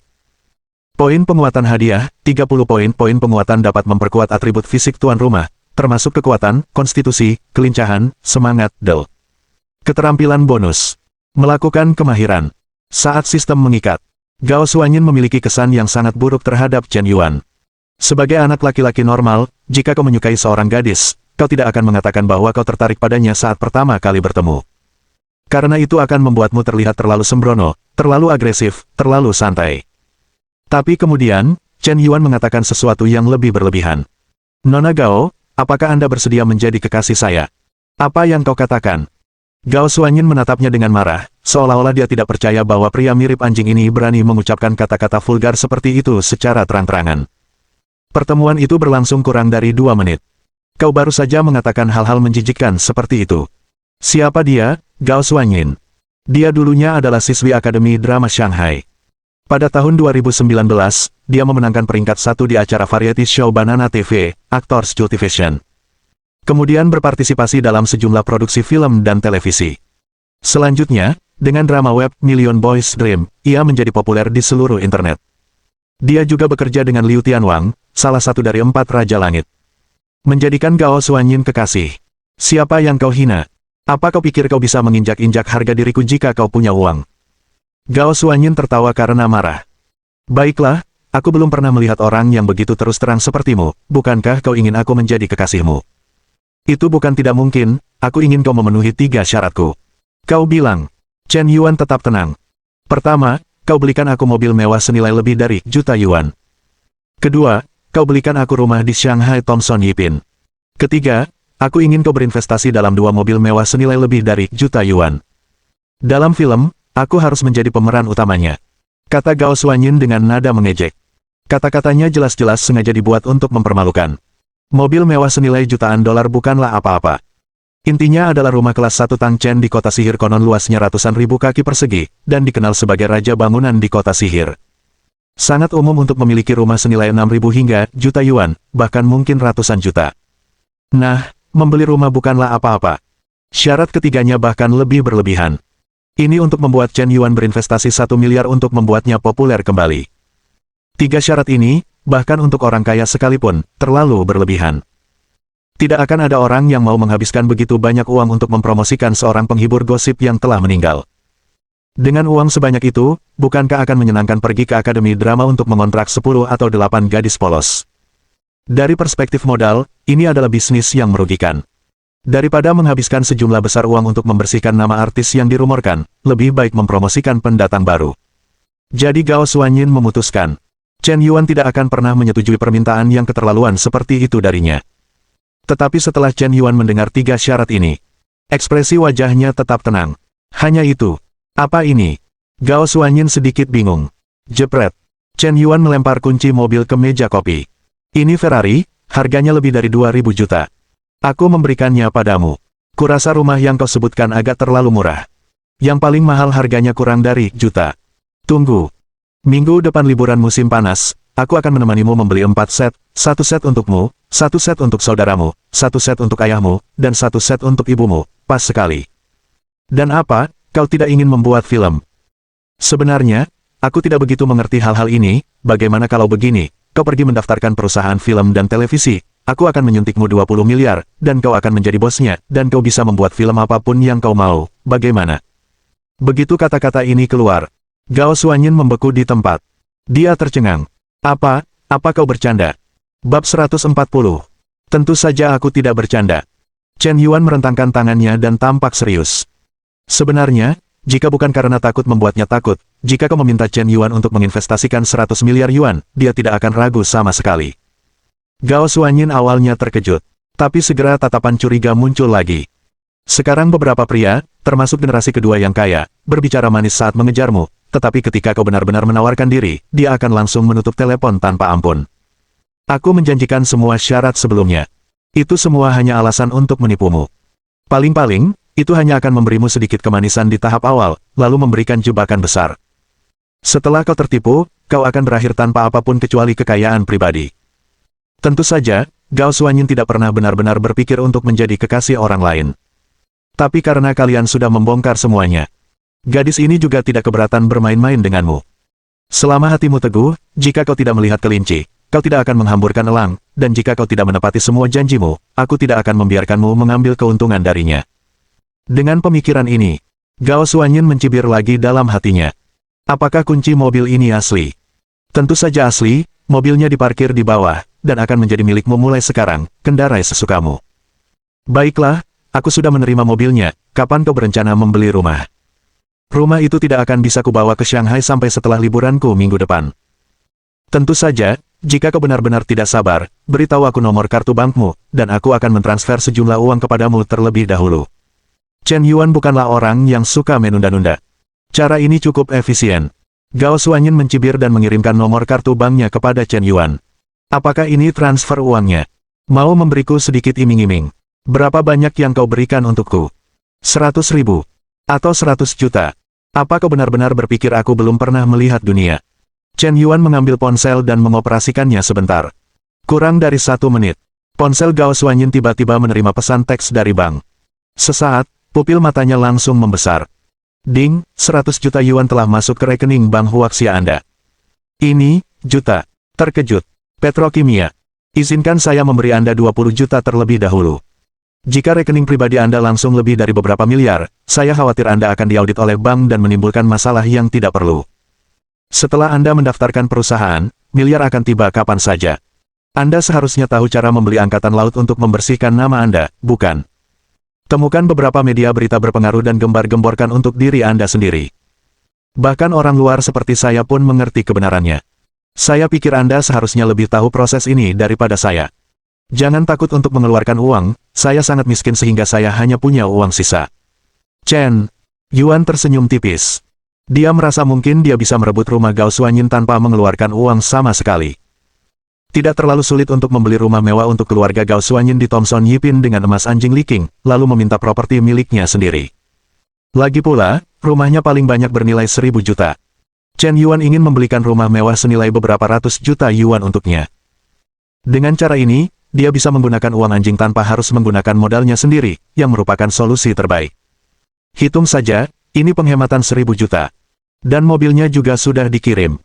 Poin penguatan hadiah, 30 poin. Poin penguatan dapat memperkuat atribut fisik tuan rumah, termasuk kekuatan, konstitusi, kelincahan, semangat, del. Keterampilan bonus. Melakukan kemahiran. Saat sistem mengikat. Gao Xuanyin memiliki kesan yang sangat buruk terhadap Chen Yuan. Sebagai anak laki-laki normal, jika kau menyukai seorang gadis, kau tidak akan mengatakan bahwa kau tertarik padanya saat pertama kali bertemu. Karena itu akan membuatmu terlihat terlalu sembrono, terlalu agresif, terlalu santai. Tapi kemudian, Chen Yuan mengatakan sesuatu yang lebih berlebihan. Nona Gao, apakah Anda bersedia menjadi kekasih saya? Apa yang kau katakan? Gao Xuanyin menatapnya dengan marah, seolah-olah dia tidak percaya bahwa pria mirip anjing ini berani mengucapkan kata-kata vulgar seperti itu secara terang-terangan. Pertemuan itu berlangsung kurang dari 2 menit. Kau baru saja mengatakan hal-hal menjijikkan seperti itu. Siapa dia? Gao Xuanyin. Dia dulunya adalah siswi Akademi Drama Shanghai. Pada tahun 2019, dia memenangkan peringkat 1 di acara variety show Banana TV, Actors Cultivation. Kemudian berpartisipasi dalam sejumlah produksi film dan televisi. Selanjutnya, dengan drama web Million Boys Dream, ia menjadi populer di seluruh internet. Dia juga bekerja dengan Liu Tianwang, salah satu dari 4 Raja Langit. Menjadikan Gao Xuanyin kekasih. Siapa yang kau hina? Apa kau pikir kau bisa menginjak-injak harga diriku jika kau punya uang? Gao Xuanyin tertawa karena marah. Baiklah, aku belum pernah melihat orang yang begitu terus terang sepertimu, bukankah kau ingin aku menjadi kekasihmu? Itu bukan tidak mungkin, aku ingin kau memenuhi 3 syaratku. Kau bilang. Chen Yuan tetap tenang. Pertama, kau belikan aku mobil mewah senilai lebih dari juta yuan. Kedua, kau belikan aku rumah di Shanghai Thomson Yipin. Ketiga, aku ingin kau berinvestasi dalam 2 mobil mewah senilai lebih dari juta yuan. Dalam film, aku harus menjadi pemeran utamanya. Kata Gao Xuanyin dengan nada mengejek. Kata-katanya jelas-jelas sengaja dibuat untuk mempermalukan. Mobil mewah senilai jutaan dolar bukanlah apa-apa. Intinya adalah rumah kelas 1 Tangchen di kota sihir konon luasnya ratusan ribu kaki persegi, dan dikenal sebagai raja bangunan di kota sihir. Sangat umum untuk memiliki rumah senilai 6.000 hingga juta yuan, bahkan mungkin ratusan juta. Nah, membeli rumah bukanlah apa-apa. Syarat ketiganya bahkan lebih berlebihan. Ini untuk membuat Chen Yuan berinvestasi 1 miliar untuk membuatnya populer kembali. 3 syarat ini, bahkan untuk orang kaya sekalipun, terlalu berlebihan. Tidak akan ada orang yang mau menghabiskan begitu banyak uang untuk mempromosikan seorang penghibur gosip yang telah meninggal. Dengan uang sebanyak itu, bukankah akan menyenangkan pergi ke Akademi Drama untuk mengontrak 10 atau 8 gadis polos? Dari perspektif modal, ini adalah bisnis yang merugikan. Daripada menghabiskan sejumlah besar uang untuk membersihkan nama artis yang dirumorkan, lebih baik mempromosikan pendatang baru. Jadi Gao Xuanyin memutuskan. Chen Yuan tidak akan pernah menyetujui permintaan yang keterlaluan seperti itu darinya. Tetapi setelah Chen Yuan mendengar 3 syarat ini, ekspresi wajahnya tetap tenang. Hanya itu. Apa ini? Gao Xuanyin sedikit bingung. Jepret. Chen Yuan melempar kunci mobil ke meja kopi. Ini Ferrari, harganya lebih dari 2.000 juta. Aku memberikannya padamu. Kurasa rumah yang kau sebutkan agak terlalu murah. Yang paling mahal harganya kurang dari juta. Tunggu. Minggu depan liburan musim panas, aku akan menemanimu membeli 4 set, 1 set untukmu, 1 set untuk saudaramu, 1 set untuk ayahmu, dan 1 set untuk ibumu, pas sekali. Dan apa, kau tidak ingin membuat film? Sebenarnya, aku tidak begitu mengerti hal-hal ini, bagaimana kalau begini, kau pergi mendaftarkan perusahaan film dan televisi, aku akan menyuntikmu 20 miliar, dan kau akan menjadi bosnya, dan kau bisa membuat film apapun yang kau mau, bagaimana? Begitu kata-kata ini keluar, Gao Xuanyin membeku di tempat. Dia tercengang. Apa kau bercanda? Bab 140. Tentu saja aku tidak bercanda. Chen Yuan merentangkan tangannya dan tampak serius. Sebenarnya, jika bukan karena takut membuatnya takut, jika kau meminta Chen Yuan untuk menginvestasikan 100 miliar yuan, dia tidak akan ragu sama sekali. Gao Xuanyin awalnya terkejut. Tapi segera tatapan curiga muncul lagi. Sekarang beberapa pria, termasuk generasi kedua yang kaya, berbicara manis saat mengejarmu, tetapi ketika kau benar-benar menawarkan diri, dia akan langsung menutup telepon tanpa ampun. Aku menjanjikan semua syarat sebelumnya. Itu semua hanya alasan untuk menipumu. Paling-paling, itu hanya akan memberimu sedikit kemanisan di tahap awal, lalu memberikan jebakan besar. Setelah kau tertipu, kau akan berakhir tanpa apapun kecuali kekayaan pribadi. Tentu saja, Gao Xuanyin tidak pernah benar-benar berpikir untuk menjadi kekasih orang lain. Tapi karena kalian sudah membongkar semuanya, gadis ini juga tidak keberatan bermain-main denganmu. Selama hatimu teguh, jika kau tidak melihat kelinci, kau tidak akan menghamburkan elang, dan jika kau tidak menepati semua janjimu, aku tidak akan membiarkanmu mengambil keuntungan darinya. Dengan pemikiran ini, Gao Xuanyin mencibir lagi dalam hatinya. Apakah kunci mobil ini asli? Tentu saja asli, mobilnya diparkir di bawah, dan akan menjadi milikmu mulai sekarang, kendarai sesukamu. Baiklah, aku sudah menerima mobilnya, kapan kau berencana membeli rumah? Rumah itu tidak akan bisa kubawa ke Shanghai sampai setelah liburanku minggu depan. Tentu saja, jika kau benar-benar tidak sabar, beritahu aku nomor kartu bankmu, dan aku akan mentransfer sejumlah uang kepadamu terlebih dahulu. Chen Yuan bukanlah orang yang suka menunda-nunda. Cara ini cukup efisien. Gao Xuanyin mencibir dan mengirimkan nomor kartu banknya kepada Chen Yuan. Apakah ini transfer uangnya? Mau memberiku sedikit iming-iming? Berapa banyak yang kau berikan untukku? 100.000? Atau 100 juta? Apa kau benar-benar berpikir aku belum pernah melihat dunia? Chen Yuan mengambil ponsel dan mengoperasikannya sebentar. Kurang dari 1 menit, ponsel Gao Xuanyin tiba-tiba menerima pesan teks dari bank. Sesaat, pupil matanya langsung membesar. Ding, 100 juta yuan telah masuk ke rekening bank Huaxia Anda. Ini, juta. Terkejut. Petrokimia. Izinkan saya memberi Anda 20 juta terlebih dahulu. Jika rekening pribadi Anda langsung lebih dari beberapa miliar, saya khawatir Anda akan diaudit oleh bank dan menimbulkan masalah yang tidak perlu. Setelah Anda mendaftarkan perusahaan, miliar akan tiba kapan saja. Anda seharusnya tahu cara membeli angkatan laut untuk membersihkan nama Anda, bukan? Temukan beberapa media berita berpengaruh dan gembar-gemborkan untuk diri Anda sendiri. Bahkan orang luar seperti saya pun mengerti kebenarannya. Saya pikir Anda seharusnya lebih tahu proses ini daripada saya. Jangan takut untuk mengeluarkan uang, saya sangat miskin sehingga saya hanya punya uang sisa. Chen Yuan tersenyum tipis. Dia merasa mungkin dia bisa merebut rumah Gao Xuanyin tanpa mengeluarkan uang sama sekali. Tidak terlalu sulit untuk membeli rumah mewah untuk keluarga Gao Xuanyin di Thomson Yipin dengan emas anjing Liking, lalu meminta properti miliknya sendiri. Lagi pula, rumahnya paling banyak bernilai 1.000 juta. Chen Yuan ingin membelikan rumah mewah senilai beberapa ratus juta yuan untuknya. Dengan cara ini, dia bisa menggunakan uang anjing tanpa harus menggunakan modalnya sendiri, yang merupakan solusi terbaik. Hitung saja, ini penghematan 1.000 juta. Dan mobilnya juga sudah dikirim.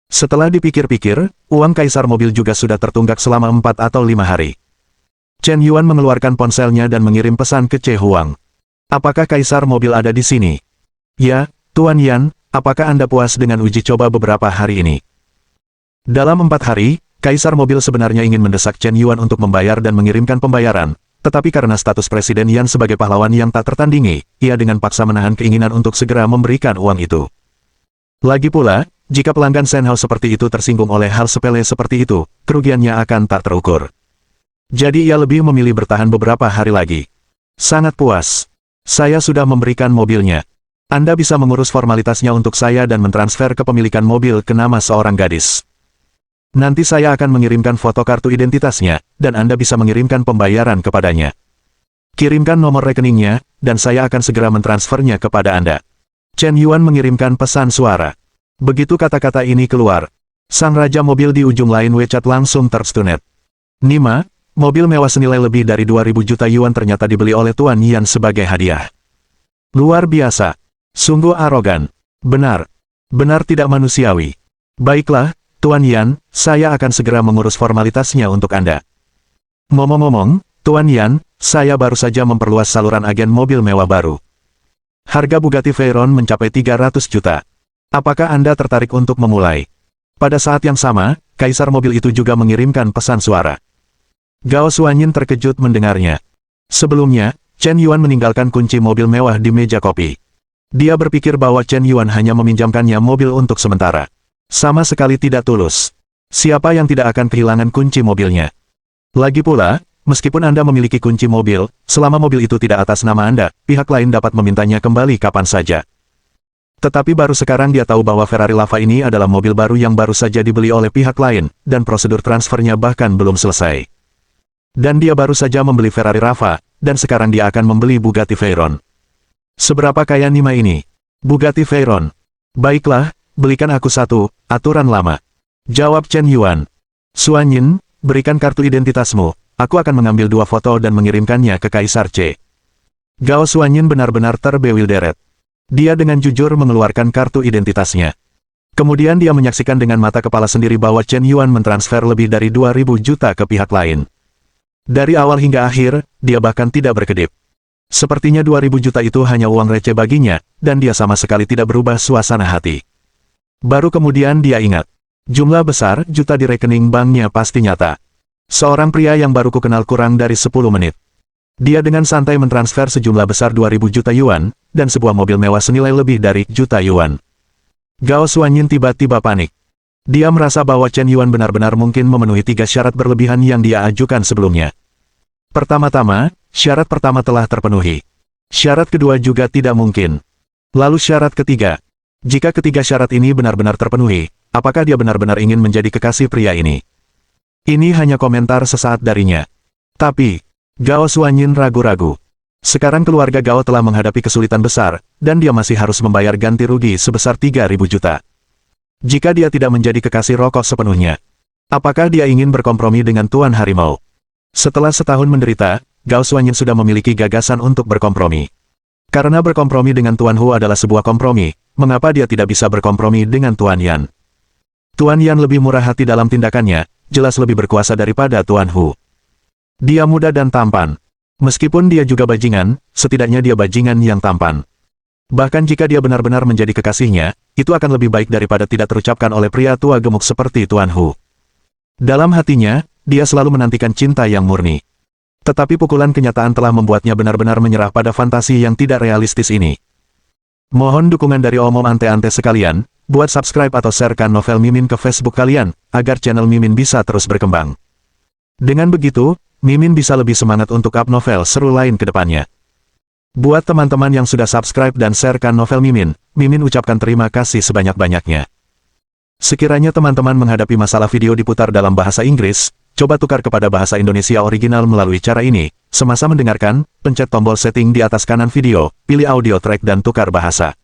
Setelah dipikir-pikir, uang kaisar mobil juga sudah tertunggak selama 4 atau 5 hari. Chen Yuan mengeluarkan ponselnya dan mengirim pesan ke Che Huang. Apakah kaisar mobil ada di sini? Ya, Tuan Yan, apakah Anda puas dengan uji coba beberapa hari ini? Dalam 4 hari, kaisar mobil sebenarnya ingin mendesak Chen Yuan untuk membayar dan mengirimkan pembayaran, tetapi karena status Presiden Yan sebagai pahlawan yang tak tertandingi, ia dengan paksa menahan keinginan untuk segera memberikan uang itu. Lagi pula, jika pelanggan Senhouse seperti itu tersinggung oleh hal sepele seperti itu, kerugiannya akan tak terukur. Jadi ia lebih memilih bertahan beberapa hari lagi. Sangat puas. Saya sudah memberikan mobilnya. Anda bisa mengurus formalitasnya untuk saya dan mentransfer kepemilikan mobil ke nama seorang gadis. Nanti saya akan mengirimkan foto kartu identitasnya, dan Anda bisa mengirimkan pembayaran kepadanya. Kirimkan nomor rekeningnya, dan saya akan segera mentransfernya kepada Anda. Chen Yuan mengirimkan pesan suara. Begitu kata-kata ini keluar, sang raja mobil di ujung lain WeChat langsung terstunet. Nima, mobil mewah senilai lebih dari 2.000 juta yuan ternyata dibeli oleh Tuan Yan sebagai hadiah. Luar biasa. Sungguh arogan. Benar. Benar tidak manusiawi. Baiklah, Tuan Yan, saya akan segera mengurus formalitasnya untuk Anda. Ngomong-ngomong, Tuan Yan, saya baru saja memperluas saluran agen mobil mewah baru. Harga Bugatti Veyron mencapai 300 juta. Apakah Anda tertarik untuk memulai? Pada saat yang sama, kaisar mobil itu juga mengirimkan pesan suara. Gao Xuanyin terkejut mendengarnya. Sebelumnya, Chen Yuan meninggalkan kunci mobil mewah di meja kopi. Dia berpikir bahwa Chen Yuan hanya meminjamkannya mobil untuk sementara. Sama sekali tidak tulus. Siapa yang tidak akan kehilangan kunci mobilnya? Lagi pula, meskipun Anda memiliki kunci mobil, selama mobil itu tidak atas nama Anda, pihak lain dapat memintanya kembali kapan saja. Tetapi baru sekarang dia tahu bahwa Ferrari Lava ini adalah mobil baru yang baru saja dibeli oleh pihak lain, dan prosedur transfernya bahkan belum selesai. Dan dia baru saja membeli Ferrari Lava, dan sekarang dia akan membeli Bugatti Veyron. Seberapa kaya Nima ini? Bugatti Veyron. Baiklah, belikan aku satu, aturan lama. Jawab Chen Yuan. Xuanyin, berikan kartu identitasmu. Aku akan mengambil 2 foto dan mengirimkannya ke Kaisar C. Gao Xuanyin benar-benar terbewilderet. Dia dengan jujur mengeluarkan kartu identitasnya. Kemudian dia menyaksikan dengan mata kepala sendiri bahwa Chen Yuan mentransfer lebih dari 2.000 juta ke pihak lain. Dari awal hingga akhir, dia bahkan tidak berkedip. Sepertinya 2.000 juta itu hanya uang receh baginya, dan dia sama sekali tidak berubah suasana hati. Baru kemudian dia ingat. Jumlah besar juta di rekening banknya pasti nyata. Seorang pria yang baru kukenal kurang dari 10 menit. Dia dengan santai mentransfer sejumlah besar 2.000 juta yuan, dan sebuah mobil mewah senilai lebih dari juta yuan. Gao Xuanyin tiba-tiba panik. Dia merasa bahwa Chen Yuan benar-benar mungkin memenuhi 3 syarat berlebihan yang dia ajukan sebelumnya. Pertama-tama, syarat pertama telah terpenuhi. Syarat kedua juga tidak mungkin. Lalu syarat ketiga. Jika ketiga syarat ini benar-benar terpenuhi, apakah dia benar-benar ingin menjadi kekasih pria ini? Ini hanya komentar sesaat darinya. Tapi, Gao Xuanyin ragu-ragu. Sekarang keluarga Gao telah menghadapi kesulitan besar, dan dia masih harus membayar ganti rugi sebesar 3.000 juta. Jika dia tidak menjadi kekasih rokok sepenuhnya, apakah dia ingin berkompromi dengan Tuan Harimau? Setelah setahun menderita, Gao Xuanyin sudah memiliki gagasan untuk berkompromi. Karena berkompromi dengan Tuan Hu adalah sebuah kompromi, mengapa dia tidak bisa berkompromi dengan Tuan Yan? Tuan Yan lebih murah hati dalam tindakannya, jelas lebih berkuasa daripada Tuan Hu. Dia muda dan tampan. Meskipun dia juga bajingan, setidaknya dia bajingan yang tampan. Bahkan jika dia benar-benar menjadi kekasihnya, itu akan lebih baik daripada tidak terucapkan oleh pria tua gemuk seperti Tuan Hu. Dalam hatinya, dia selalu menantikan cinta yang murni. Tetapi pukulan kenyataan telah membuatnya benar-benar menyerah pada fantasi yang tidak realistis ini. Mohon dukungan dari omom ante-ante sekalian, buat subscribe atau sharekan novel Mimin ke Facebook kalian, agar channel Mimin bisa terus berkembang. Dengan begitu, Mimin bisa lebih semangat untuk up novel seru lain ke depannya. Buat teman-teman yang sudah subscribe dan sharekan novel Mimin, Mimin ucapkan terima kasih sebanyak-banyaknya. Sekiranya teman-teman menghadapi masalah video diputar dalam bahasa Inggris, coba tukar kepada bahasa Indonesia original melalui cara ini. Semasa mendengarkan, pencet tombol setting di atas kanan video, pilih audio track dan tukar bahasa.